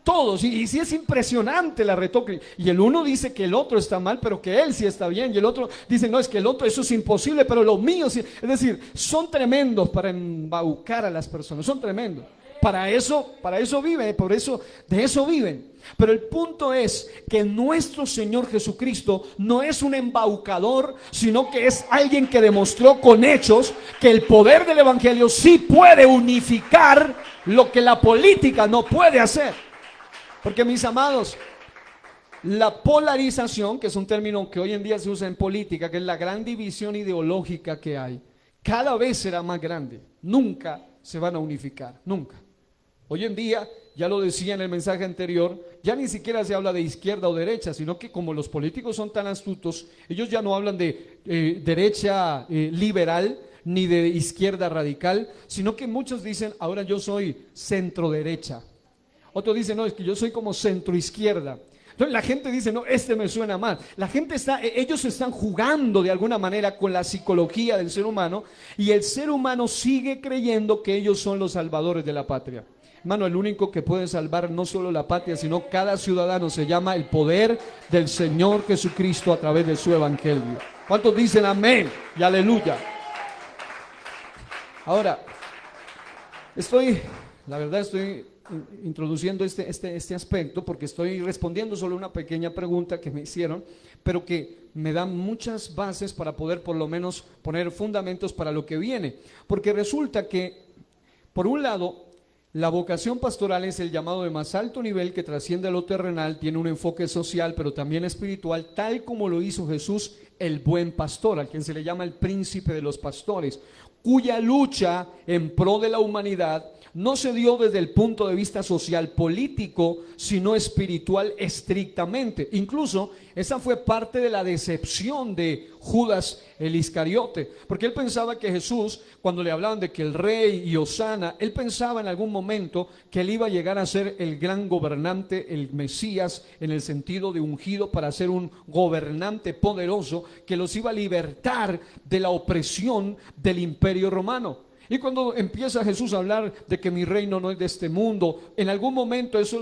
Todos, y sí es impresionante la retórica, y el uno dice que el otro está mal, pero que él sí está bien, y el otro dice, no, es que el otro, eso es imposible, pero lo mío sí. Es decir, son tremendos para embaucar a las personas, son tremendos. Para eso viven, de eso viven. Pero el punto es que nuestro Señor Jesucristo no es un embaucador, sino que es alguien que demostró con hechos que el poder del Evangelio sí puede unificar lo que la política no puede hacer. Porque, mis amados, la polarización, que es un término que hoy en día se usa en política, que es la gran división ideológica que hay, cada vez será más grande. Nunca se van a unificar, nunca. Hoy en día, ya lo decía en el mensaje anterior, ya ni siquiera se habla de izquierda o derecha, sino que como los políticos son tan astutos, ellos ya no hablan de derecha liberal ni de izquierda radical, sino que muchos dicen, ahora yo soy centro derecha. Otros dicen, no, es que yo soy como centro izquierda. Entonces la gente dice, no, este me suena mal. Ellos están jugando de alguna manera con la psicología del ser humano, y el ser humano sigue creyendo que ellos son los salvadores de la patria. Hermano, el único que puede salvar no solo la patria, sino cada ciudadano, se llama el poder del Señor Jesucristo a través de su Evangelio. ¿Cuántos dicen amén y aleluya? Ahora, la verdad estoy introduciendo este aspecto porque estoy respondiendo solo una pequeña pregunta que me hicieron, pero que me dan muchas bases para poder por lo menos poner fundamentos para lo que viene. Porque resulta que, por un lado, la vocación pastoral es el llamado de más alto nivel que trasciende a lo terrenal, tiene un enfoque social pero también espiritual, tal como lo hizo Jesús, el buen pastor, al quien se le llama el príncipe de los pastores, cuya lucha en pro de la humanidad no se dio desde el punto de vista social político, sino espiritual estrictamente. Incluso esa fue parte de la decepción de Judas el Iscariote, porque él pensaba que Jesús, cuando le hablaban de que el rey y Hosana, él pensaba en algún momento que él iba a llegar a ser el gran gobernante, el Mesías, en el sentido de ungido para ser un gobernante poderoso que los iba a libertar de la opresión del imperio romano. Y cuando empieza Jesús a hablar de que mi reino no es de este mundo, en algún momento eso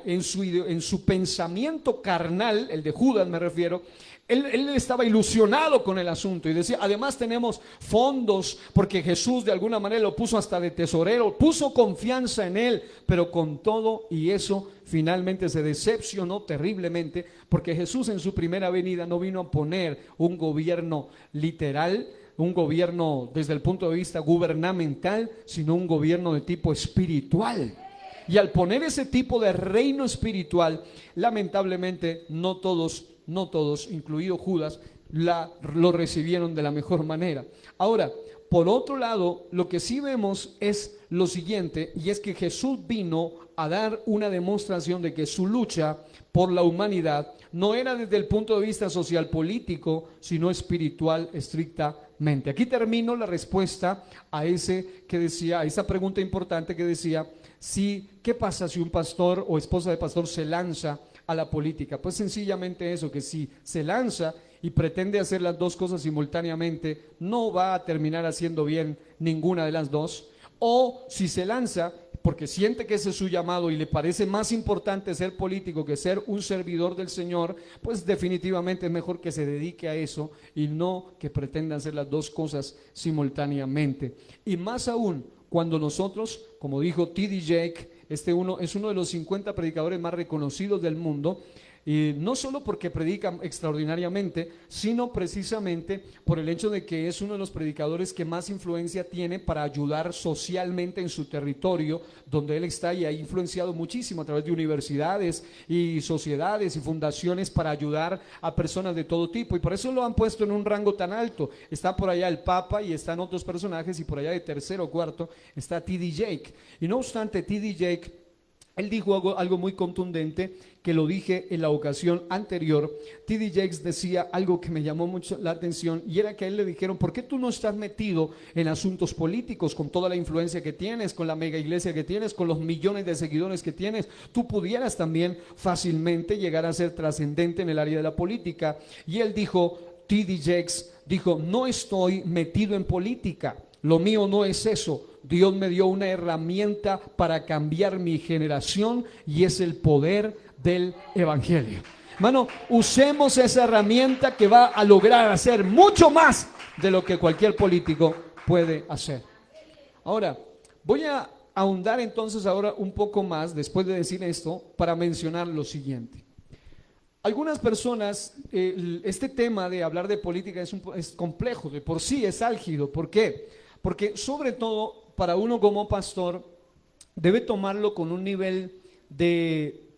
en su pensamiento carnal, el de Judas me refiero, él estaba ilusionado con el asunto y decía, además tenemos fondos, porque Jesús de alguna manera lo puso hasta de tesorero, puso confianza en él, pero con todo y eso finalmente se decepcionó terriblemente, porque Jesús en su primera venida no vino a poner un gobierno literal, un gobierno desde el punto de vista gubernamental, sino un gobierno de tipo espiritual. Y al poner ese tipo de reino espiritual, lamentablemente no todos, incluido Judas, lo recibieron de la mejor manera. Ahora, por otro lado, lo que sí vemos es lo siguiente, y es que Jesús vino a dar una demostración de que su lucha por la humanidad no era desde el punto de vista social político, sino espiritual estrictamente. Aquí termino la respuesta a esa pregunta importante que decía, ¿qué pasa si un pastor o esposa de pastor se lanza a la política? Pues sencillamente eso, que si se lanza y pretende hacer las dos cosas simultáneamente, no va a terminar haciendo bien ninguna de las dos. O si se lanza porque siente que ese es su llamado y le parece más importante ser político que ser un servidor del Señor, pues definitivamente es mejor que se dedique a eso y no que pretenda hacer las dos cosas simultáneamente. Y más aún, cuando nosotros, como dijo T.D. Jakes, es uno de los 50 predicadores más reconocidos del mundo, y no solo porque predica extraordinariamente, sino precisamente por el hecho de que es uno de los predicadores que más influencia tiene para ayudar socialmente en su territorio donde él está, y ha influenciado muchísimo a través de universidades y sociedades y fundaciones para ayudar a personas de todo tipo, y por eso lo han puesto en un rango tan alto. Está por allá el Papa y están otros personajes, y por allá de tercero o cuarto está T.D. Jakes. Y no obstante, T.D. Jakes, él dijo algo muy contundente, que lo dije en la ocasión anterior. T.D. Jakes decía algo que me llamó mucho la atención, y era que a él le dijeron, ¿por qué tú no estás metido en asuntos políticos con toda la influencia que tienes, con la mega iglesia que tienes, con los millones de seguidores que tienes? Tú pudieras también fácilmente llegar a ser trascendente en el área de la política. Y él dijo, T.D. Jakes dijo, no estoy metido en política, lo mío no es eso. Dios me dio una herramienta para cambiar mi generación, y es el poder del evangelio. Hermano, usemos esa herramienta que va a lograr hacer mucho más de lo que cualquier político puede hacer. Ahora, voy a ahondar entonces ahora un poco más, después de decir esto, para mencionar lo siguiente. Algunas personas, este tema de hablar de política es complejo, de por sí es álgido. ¿Por qué? Porque sobre todo para uno como pastor debe tomarlo con un nivel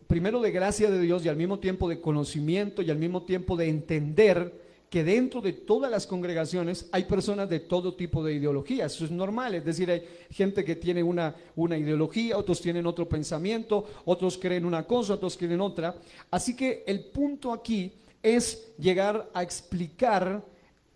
primero de gracia de Dios, y al mismo tiempo de conocimiento, y al mismo tiempo de entender que dentro de todas las congregaciones hay personas de todo tipo de ideologías. Eso es normal, es decir, hay gente que tiene una ideología, otros tienen otro pensamiento, otros creen una cosa, otros creen otra. Así que el punto aquí es llegar a explicar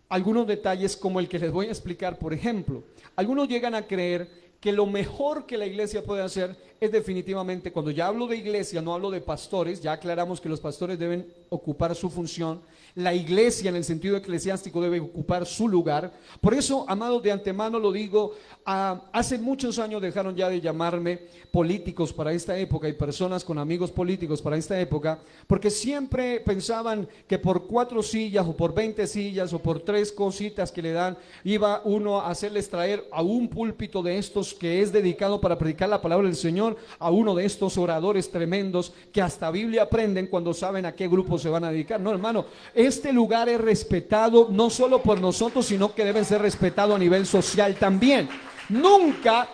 algunos detalles como el que les voy a explicar. Por ejemplo, algunos llegan a creer que lo mejor que la iglesia puede hacer es definitivamente, cuando ya hablo de iglesia, no hablo de pastores, ya aclaramos que los pastores deben ocupar su función, la iglesia en el sentido eclesiástico debe ocupar su lugar. Por eso, amados, de antemano lo digo, hace muchos años dejaron ya de llamarme políticos para esta época, y personas con amigos políticos para esta época, porque siempre pensaban que por 4 sillas o por 20 sillas o por 3 cositas que le dan, iba uno a hacerles traer a un púlpito de estos que es dedicado para predicar la palabra del Señor, a uno de estos oradores tremendos que hasta Biblia aprenden cuando saben a qué grupo se van a dedicar. No, hermano, este lugar es respetado no solo por nosotros, sino que debe ser respetado a nivel social también. Nunca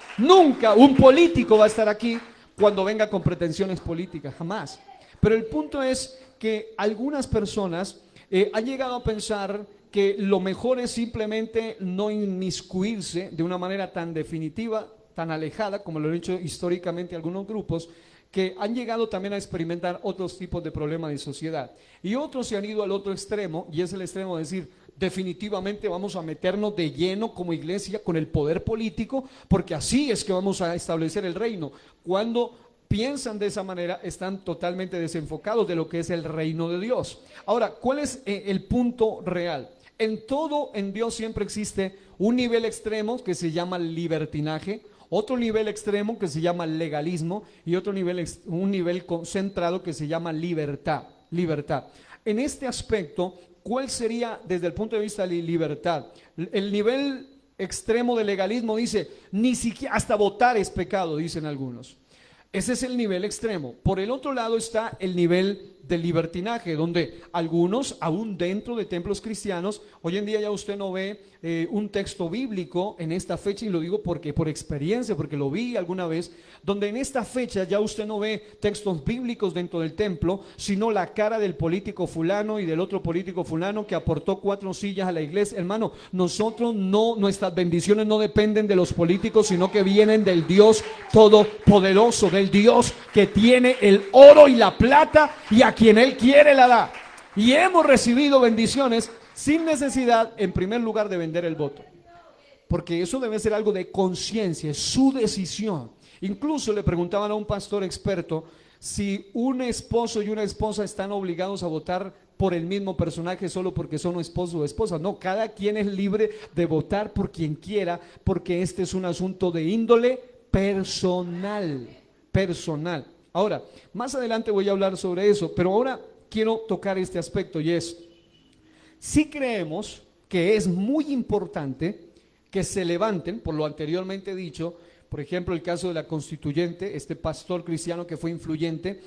un político va a estar aquí cuando venga con pretensiones políticas, jamás. Pero el punto es que algunas personas han llegado a pensar que lo mejor es simplemente no inmiscuirse de una manera tan definitiva, tan alejada, como lo han hecho históricamente algunos grupos, que han llegado también a experimentar otros tipos de problemas de sociedad. Y otros se han ido al otro extremo, y es el extremo de decir, definitivamente vamos a meternos de lleno como iglesia con el poder político, porque así es que vamos a establecer el reino. Cuando piensan de esa manera, están totalmente desenfocados de lo que es el reino de Dios. Ahora, ¿cuál es el punto real? En todo, en Dios siempre existe Un nivel extremo que se llama libertinaje, otro nivel extremo que se llama legalismo y otro nivel, un nivel concentrado que se llama libertad. Libertad. En este aspecto, ¿cuál sería desde el punto de vista de libertad? El nivel extremo de legalismo dice, ni siquiera hasta votar es pecado, dicen algunos. Ese es el nivel extremo. Por el otro lado está el nivel de libertinaje, donde algunos, aún dentro de templos cristianos, hoy en día ya usted no ve un texto bíblico en esta fecha, y lo digo porque por experiencia, porque lo vi alguna vez, donde en esta fecha ya usted no ve textos bíblicos dentro del templo, sino la cara del político fulano y del otro político fulano que aportó 4 sillas a la iglesia. Hermano, nosotros no, nuestras bendiciones no dependen de los políticos, sino que vienen del Dios todopoderoso, del Dios que tiene el oro y la plata, y a quien Él quiere la da. Y hemos recibido bendiciones sin necesidad, en primer lugar, de vender el voto, porque eso debe ser algo de conciencia, es su decisión. Incluso le preguntaban a un pastor experto si un esposo y una esposa están obligados a votar por el mismo personaje solo porque son esposo o esposa. No, cada quien es libre de votar por quien quiera, porque este es un asunto de índole personal. Ahora, más adelante voy a hablar sobre eso, pero ahora quiero tocar este aspecto, y es, si creemos que es muy importante que se levanten, por lo anteriormente dicho, por ejemplo, el caso de la constituyente, este pastor cristiano que fue influyente,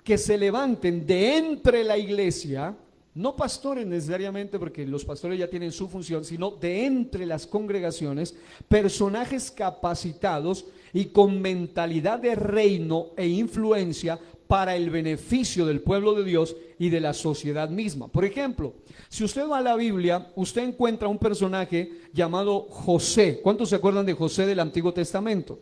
que se levanten de entre la iglesia, no pastores necesariamente, porque los pastores ya tienen su función, sino de entre las congregaciones, personajes capacitados y con mentalidad de reino e influencia para el beneficio del pueblo de Dios y de la sociedad misma. Por ejemplo, si usted va a la Biblia, usted encuentra un personaje llamado José. ¿Cuántos se acuerdan de José del Antiguo Testamento?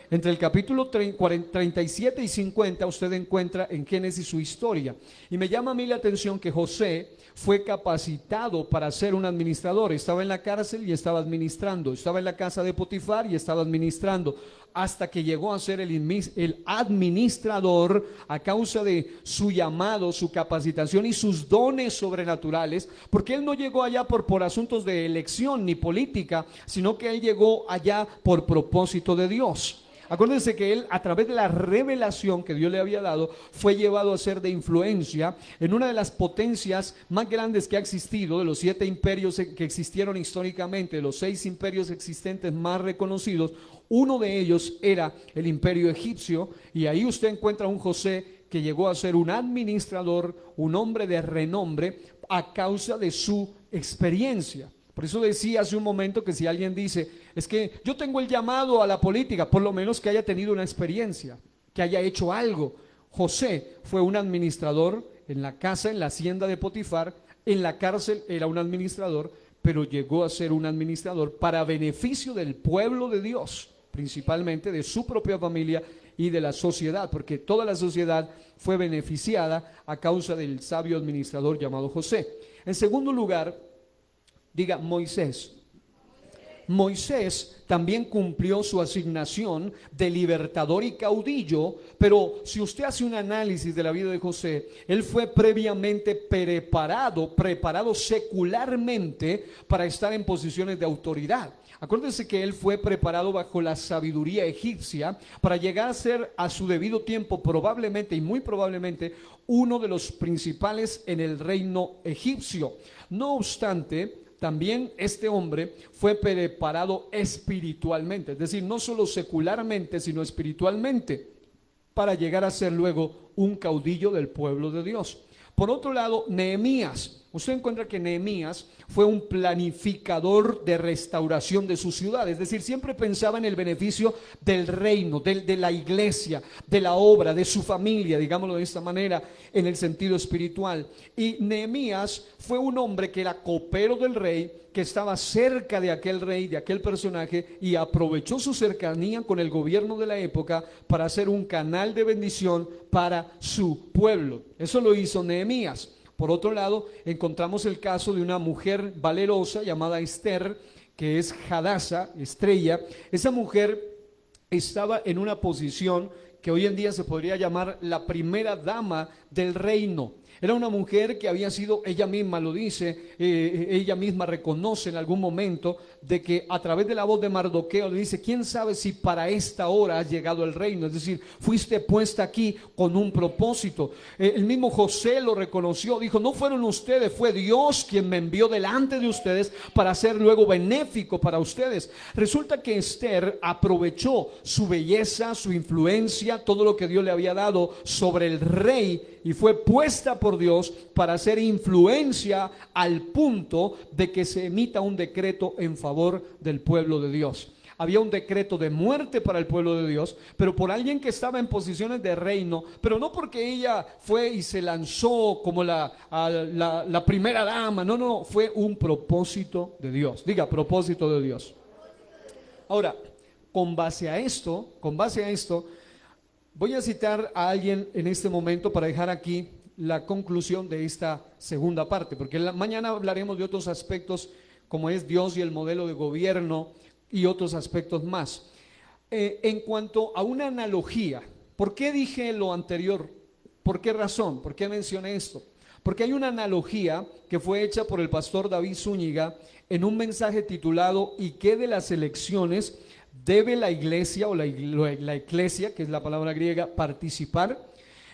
Entre el capítulo 37 y 50 usted encuentra en Génesis su historia. Y me llama a mí la atención que José fue capacitado para ser un administrador. Estaba en la cárcel y estaba administrando. Estaba en la casa de Potifar y estaba administrando. Hasta que llegó a ser el administrador a causa de su llamado, su capacitación y sus dones sobrenaturales. Porque él no llegó allá por asuntos de elección ni política, sino que él llegó allá por propósito de Dios. Acuérdense que él, a través de la revelación que Dios le había dado, fue llevado a ser de influencia en una de las potencias más grandes que ha existido, de los 7 imperios que existieron históricamente, de los 6 imperios existentes más reconocidos. Uno de ellos era el imperio egipcio, y ahí usted encuentra a un José que llegó a ser un administrador, un hombre de renombre a causa de su experiencia. Por eso decía hace un momento que si alguien dice, es que yo tengo el llamado a la política, por lo menos que haya tenido una experiencia, que haya hecho algo. José fue un administrador en la casa, en la hacienda de Potifar, en la cárcel era un administrador, pero llegó a ser un administrador para beneficio del pueblo de Dios, principalmente de su propia familia y de la sociedad, porque toda la sociedad fue beneficiada a causa del sabio administrador llamado José. En segundo lugar, diga Moisés. Moisés también cumplió su asignación de libertador y caudillo, pero si usted hace un análisis de la vida de José, él fue previamente preparado secularmente para estar en posiciones de autoridad. Acuérdense que él fue preparado bajo la sabiduría egipcia para llegar a ser a su debido tiempo probablemente y muy probablemente uno de los principales en el reino egipcio. No obstante, también este hombre fue preparado espiritualmente, es decir, no solo secularmente, sino espiritualmente, para llegar a ser luego un caudillo del pueblo de Dios. Por otro lado, Nehemías. Usted encuentra que Nehemías fue un planificador de restauración de su ciudad, es decir, siempre pensaba en el beneficio del reino, de la iglesia, de la obra, de su familia, digámoslo de esta manera, en el sentido espiritual. Y Nehemías fue un hombre que era copero del rey, que estaba cerca de aquel rey, de aquel personaje, y aprovechó su cercanía con el gobierno de la época para hacer un canal de bendición para su pueblo. Eso lo hizo Nehemías. Por otro lado, encontramos el caso de una mujer valerosa llamada Esther, que es Hadasa, estrella. Esa mujer estaba en una posición que hoy en día se podría llamar la primera dama del reino. Era una mujer que había sido, ella misma lo dice, ella misma reconoce en algún momento de que a través de la voz de Mardoqueo le dice: ¿quién sabe si para esta hora ha llegado el reino? Es decir, fuiste puesta aquí con un propósito. El mismo José lo reconoció, dijo: no fueron ustedes, fue Dios quien me envió delante de ustedes para ser luego benéfico para ustedes. Resulta que Esther aprovechó su belleza, su influencia, todo lo que Dios le había dado sobre el rey, y fue puesta por Dios para hacer influencia al punto de que se emita un decreto en favor del pueblo de Dios. Había un decreto de muerte para el pueblo de Dios, pero por alguien que estaba en posiciones de reino, pero no porque ella fue y se lanzó como la primera dama, no, fue un propósito de Dios. Diga, propósito de Dios. Ahora, con base a esto, voy a citar a alguien en este momento para dejar aquí la conclusión de esta segunda parte, porque mañana hablaremos de otros aspectos como es Dios y el modelo de gobierno y otros aspectos más. En cuanto a una analogía, ¿por qué dije lo anterior? ¿Por qué razón? ¿Por qué mencioné esto? Porque hay una analogía que fue hecha por el pastor David Zúñiga en un mensaje titulado ¿y qué de las elecciones debe la iglesia o la eclesia, que es la palabra griega, participar?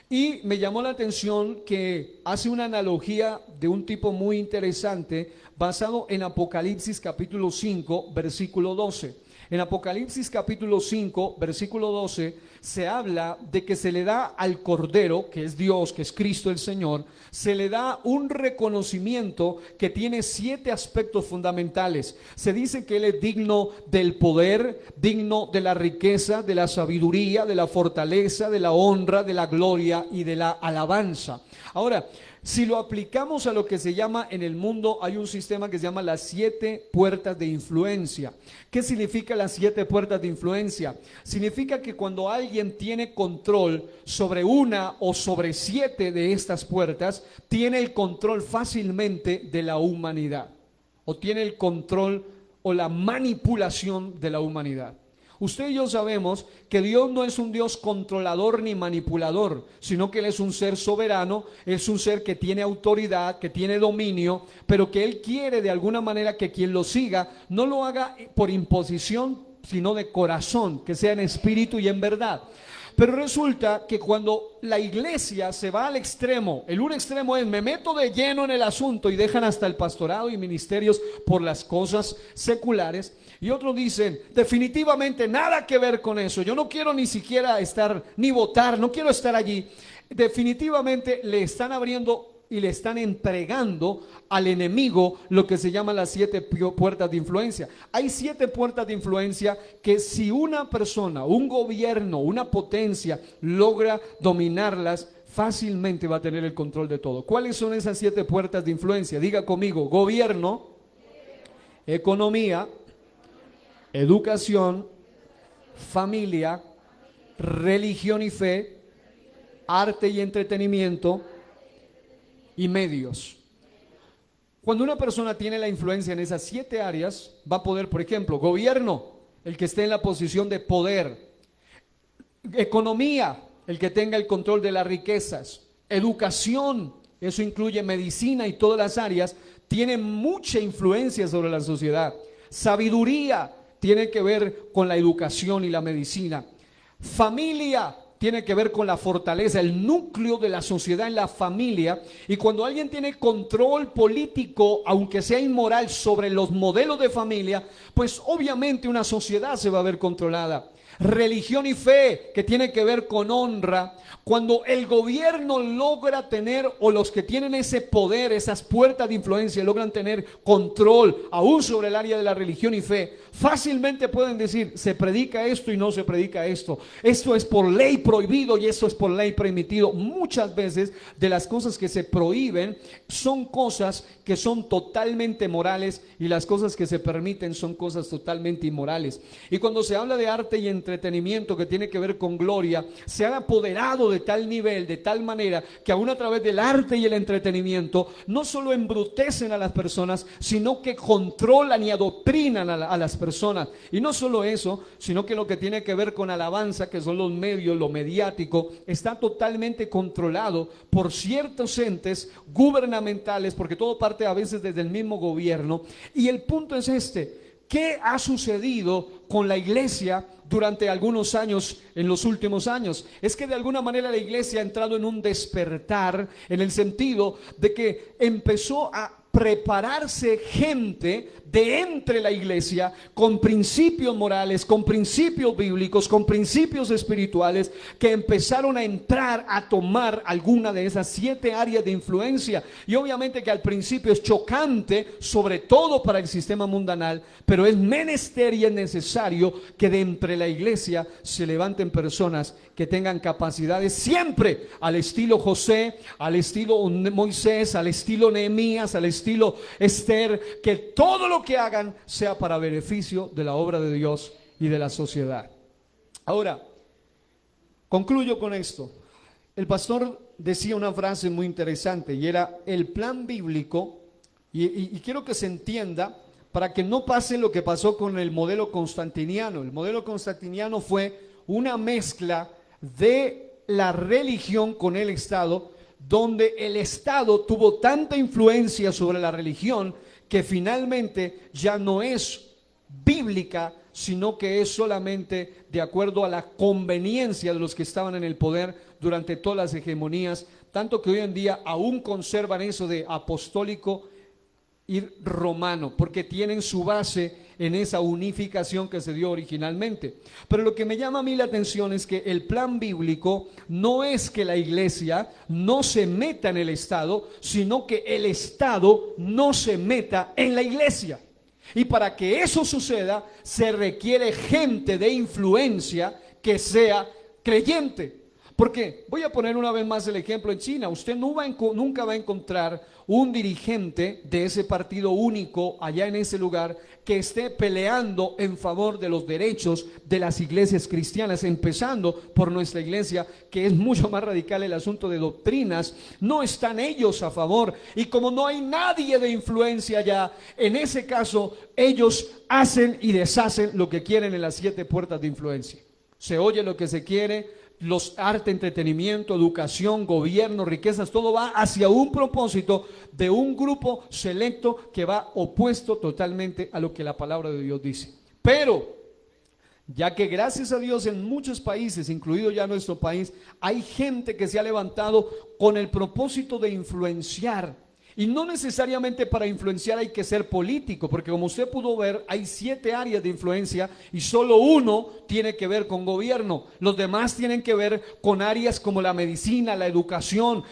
Y me llamó la atención que hace una analogía de un tipo muy interesante basado en Apocalipsis capítulo 5, versículo 12. En Apocalipsis capítulo 5, versículo 12, se habla de que se le da al Cordero, que es Dios, que es Cristo el Señor, se le da un reconocimiento que tiene 7 aspectos fundamentales. Se dice que Él es digno del poder, digno de la riqueza, de la sabiduría, de la fortaleza, de la honra, de la gloria y de la alabanza. Ahora, si lo aplicamos a lo que se llama en el mundo, hay un sistema que se llama las 7 puertas de influencia. ¿Qué significa las 7 puertas de influencia? Significa que cuando alguien tiene control sobre una o sobre 7 de estas puertas, tiene el control fácilmente de la humanidad, o tiene el control o la manipulación de la humanidad. Usted y yo sabemos que Dios no es un Dios controlador ni manipulador, sino que Él es un ser soberano, es un ser que tiene autoridad, que tiene dominio, pero que Él quiere de alguna manera que quien lo siga no lo haga por imposición, sino de corazón, que sea en espíritu y en verdad. Pero resulta que cuando la iglesia se va al extremo, el un extremo es: me meto de lleno en el asunto, y dejan hasta el pastorado y ministerios por las cosas seculares. Y otros dicen: definitivamente nada que ver con eso, yo no quiero ni siquiera estar, ni votar, no quiero estar allí. Definitivamente le están abriendo y le están entregando al enemigo lo que se llama las 7 puertas de influencia. Hay 7 puertas de influencia que si una persona, un gobierno, una potencia logra dominarlas, fácilmente va a tener el control de todo. ¿Cuáles son esas 7 puertas de influencia? Diga conmigo: gobierno, economía, educación, familia, religión y fe, arte y entretenimiento y medios. Cuando una persona tiene la influencia en esas 7 áreas, va a poder, por ejemplo, gobierno, el que esté en la posición de poder; economía, el que tenga el control de las riquezas; educación, eso incluye medicina y todas las áreas, tiene mucha influencia sobre la sociedad; sabiduría, tiene que ver con la educación y la medicina; familia, tiene que ver con la fortaleza, el núcleo de la sociedad en la familia. Y cuando alguien tiene control político, aunque sea inmoral, sobre los modelos de familia, pues obviamente una sociedad se va a ver controlada. Religión y fe, que tiene que ver con honra. Cuando el gobierno logra tener, o los que tienen ese poder, esas puertas de influencia, logran tener control aún sobre el área de la religión y fe, fácilmente pueden decir: se predica esto y no se predica esto, esto es por ley prohibido y esto es por ley permitido. Muchas veces de las cosas que se prohíben son cosas que son totalmente morales, y las cosas que se permiten son cosas totalmente inmorales. Y cuando se habla de arte y entretenimiento, que tiene que ver con gloria, se ha apoderado de tal nivel, de tal manera, que aún a través del arte y el entretenimiento no solo embrutecen a las personas, sino que controlan y adoctrinan a las personas. personas. Y no solo eso, sino que lo que tiene que ver con alabanza, que son los medios, lo mediático, está totalmente controlado por ciertos entes gubernamentales, porque todo parte a veces desde el mismo gobierno. Y el punto es este: ¿qué ha sucedido con la iglesia durante algunos años, en los últimos años? Es que de alguna manera la iglesia ha entrado en un despertar, en el sentido de que empezó a prepararse gente de entre la iglesia con principios morales, con principios bíblicos, con principios espirituales, que empezaron a entrar a tomar alguna de esas 7 áreas de influencia. Y obviamente que al principio es chocante, sobre todo para el sistema mundanal, pero es menester y es necesario que de entre la iglesia se levanten personas que tengan capacidades siempre al estilo José, al estilo Moisés, al estilo Nehemías, al estilo Esther, que todo lo que hagan sea para beneficio de la obra de Dios y de la sociedad. Ahora, concluyo con esto. El pastor decía una frase muy interesante y era: el plan bíblico, y quiero que se entienda para que no pase lo que pasó con el modelo constantiniano. El modelo constantiniano fue una mezcla de la religión con el Estado, donde el Estado tuvo tanta influencia sobre la religión que finalmente ya no es bíblica, sino que es solamente de acuerdo a la conveniencia de los que estaban en el poder durante todas las hegemonías, tanto que hoy en día aún conservan eso de apostólico y romano, porque tienen su base en esa unificación que se dio originalmente. Pero lo que me llama a mí la atención es que el plan bíblico no es que la iglesia no se meta en el Estado, sino que el Estado no se meta en la iglesia. Y para que eso suceda, se requiere gente de influencia que sea creyente. Porque voy a poner una vez más el ejemplo en China. Usted nunca va a encontrar un dirigente de ese partido único allá en ese lugar que esté peleando en favor de los derechos de las iglesias cristianas, empezando por nuestra iglesia, que es mucho más radical el asunto de doctrinas. No están ellos a favor, y como no hay nadie de influencia allá, en ese caso ellos hacen y deshacen lo que quieren en las 7 puertas de influencia. Se oye lo que se quiere. Los arte, entretenimiento, educación, gobierno, riquezas, todo va hacia un propósito de un grupo selecto que va opuesto totalmente a lo que la palabra de Dios dice. Pero, ya que gracias a Dios en muchos países, incluido ya nuestro país, hay gente que se ha levantado con el propósito de influenciar. Y no necesariamente para influenciar hay que ser político, porque como usted pudo ver, hay 7 áreas de influencia y solo uno tiene que ver con gobierno. Los demás tienen que ver con áreas como la medicina, la educación.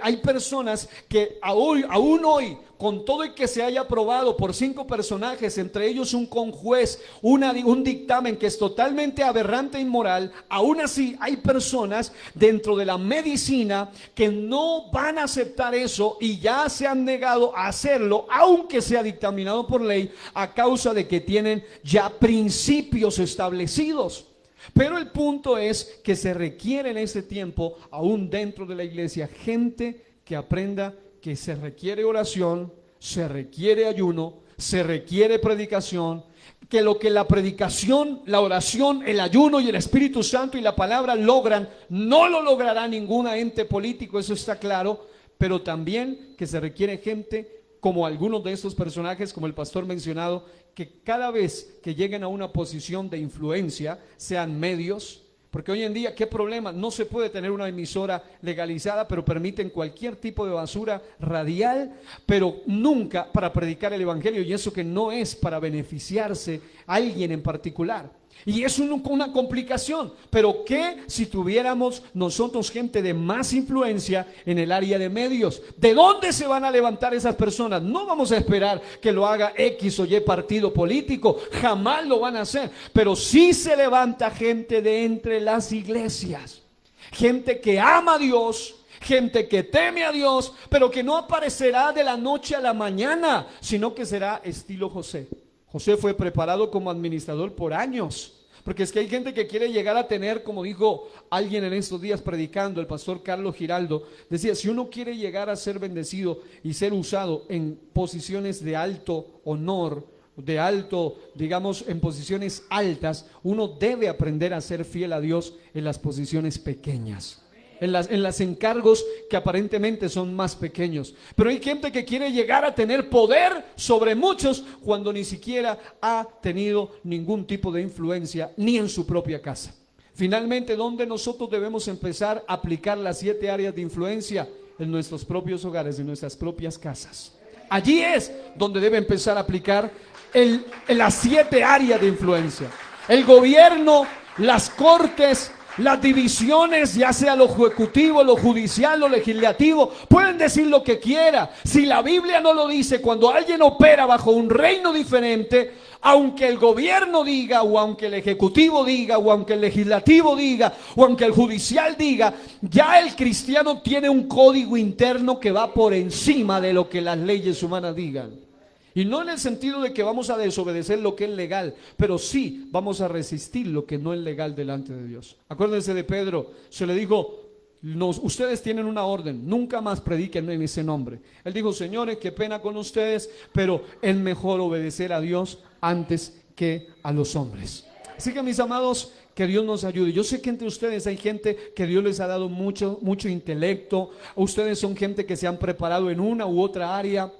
Hay personas que aún hoy, con todo y que se haya aprobado por 5 personajes, entre ellos un conjuez, un dictamen que es totalmente aberrante e inmoral, aún así hay personas dentro de la medicina que no van a aceptar eso y ya se han negado a hacerlo, aunque sea dictaminado por ley, a causa de que tienen ya principios establecidos. Pero el punto es que se requiere en este tiempo, aún dentro de la iglesia, gente que aprenda que se requiere oración, se requiere ayuno, se requiere predicación, que lo que la predicación, la oración, el ayuno y el Espíritu Santo y la palabra logran, no lo logrará ningún ente político, eso está claro, pero también que se requiere gente como algunos de estos personajes, como el pastor mencionado, que cada vez que lleguen a una posición de influencia, sean medios. Porque hoy en día, ¿qué problema? No se puede tener una emisora legalizada, pero permiten cualquier tipo de basura radial, pero nunca para predicar el evangelio, y eso que no es para beneficiarse a alguien en particular. Y es una complicación. Pero ¿qué si tuviéramos nosotros gente de más influencia en el área de medios? ¿De dónde se van a levantar esas personas? No vamos a esperar que lo haga X o Y partido político, jamás lo van a hacer. Pero sí se levanta gente de entre las iglesias, gente que ama a Dios, gente que teme a Dios, pero que no aparecerá de la noche a la mañana, sino que será estilo José. José fue preparado como administrador por años, porque es que hay gente que quiere llegar a tener, como dijo alguien en estos días predicando, el pastor Carlos Giraldo, decía: si uno quiere llegar a ser bendecido y ser usado en posiciones de alto honor, de alto, digamos, en posiciones altas, uno debe aprender a ser fiel a Dios en las posiciones pequeñas. En las encargos que aparentemente son más pequeños. Pero hay gente que quiere llegar a tener poder sobre muchos cuando ni siquiera ha tenido ningún tipo de influencia ni en su propia casa. Finalmente, ¿dónde nosotros debemos empezar a aplicar las 7 áreas de influencia? En nuestros propios hogares, en nuestras propias casas. Allí es donde debe empezar a aplicar las 7 áreas de influencia. El gobierno, las cortes, las divisiones, ya sea lo ejecutivo, lo judicial, lo legislativo, pueden decir lo que quiera. Si la Biblia no lo dice, cuando alguien opera bajo un reino diferente, aunque el gobierno diga, o aunque el ejecutivo diga, o aunque el legislativo diga, o aunque el judicial diga, ya el cristiano tiene un código interno que va por encima de lo que las leyes humanas digan. Y no en el sentido de que vamos a desobedecer lo que es legal, pero sí vamos a resistir lo que no es legal delante de Dios. Acuérdense de Pedro, se le dijo, ustedes tienen una orden, nunca más prediquen en ese nombre. Él dijo, señores, qué pena con ustedes, pero es mejor obedecer a Dios antes que a los hombres. Así que, mis amados, que Dios nos ayude. Yo sé que entre ustedes hay gente que Dios les ha dado mucho intelecto. Ustedes son gente que se han preparado en una u otra área.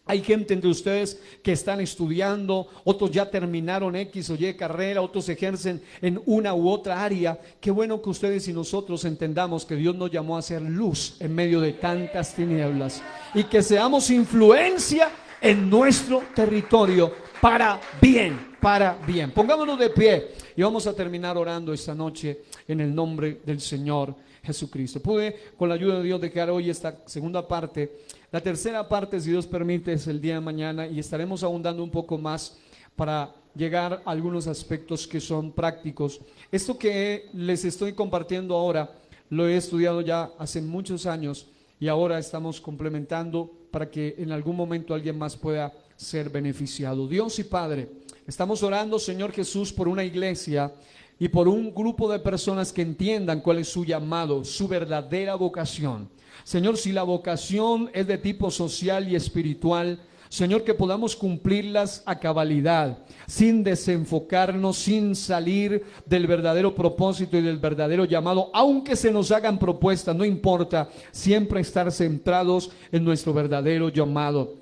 Hay gente entre ustedes que están estudiando, otros ya terminaron X o Y carrera, otros ejercen en una u otra área. Qué bueno que ustedes y nosotros entendamos que Dios nos llamó a ser luz en medio de tantas tinieblas y que seamos influencia en nuestro territorio para bien, para bien. Pongámonos de pie y vamos a terminar orando esta noche en el nombre del Señor Jesucristo. Pude, con la ayuda de Dios, dejar hoy esta segunda parte. La tercera parte, si Dios permite, es el día de mañana y estaremos ahondando un poco más para llegar a algunos aspectos que son prácticos. Esto que les estoy compartiendo ahora, lo he estudiado ya hace muchos años y ahora estamos complementando para que en algún momento alguien más pueda ser beneficiado. Dios y Padre, estamos orando, Señor Jesús, por una iglesia y por un grupo de personas que entiendan cuál es su llamado, su verdadera vocación. Señor, si la vocación es de tipo social y espiritual, Señor, que podamos cumplirlas a cabalidad, sin desenfocarnos, sin salir del verdadero propósito y del verdadero llamado, aunque se nos hagan propuestas, no importa, siempre estar centrados en nuestro verdadero llamado.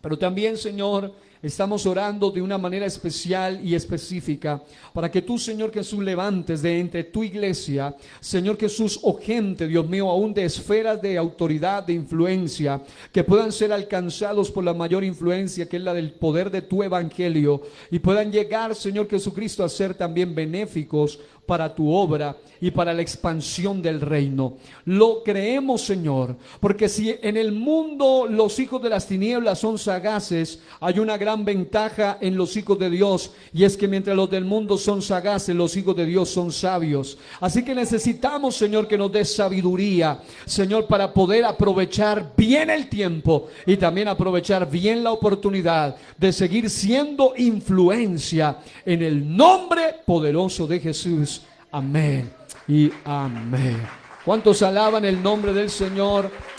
Pero también, Señor, estamos orando de una manera especial y específica para que tú, Señor Jesús, levantes de entre tu iglesia, Señor Jesús, o gente, Dios mío, aún de esferas de autoridad, de influencia, que puedan ser alcanzados por la mayor influencia que es la del poder de tu evangelio y puedan llegar, Señor Jesucristo, a ser también benéficos para tu obra y para la expansión del reino. Lo creemos, Señor, porque si en el mundo los hijos de las tinieblas son sagaces, hay una gran ventaja en los hijos de Dios, y es que mientras los del mundo son sagaces, los hijos de Dios son sabios. Así que necesitamos, Señor, que nos des sabiduría, Señor, para poder aprovechar bien el tiempo y también aprovechar bien la oportunidad de seguir siendo influencia en el nombre poderoso de Jesús. Amén y amén. ¿Cuántos alaban el nombre del Señor?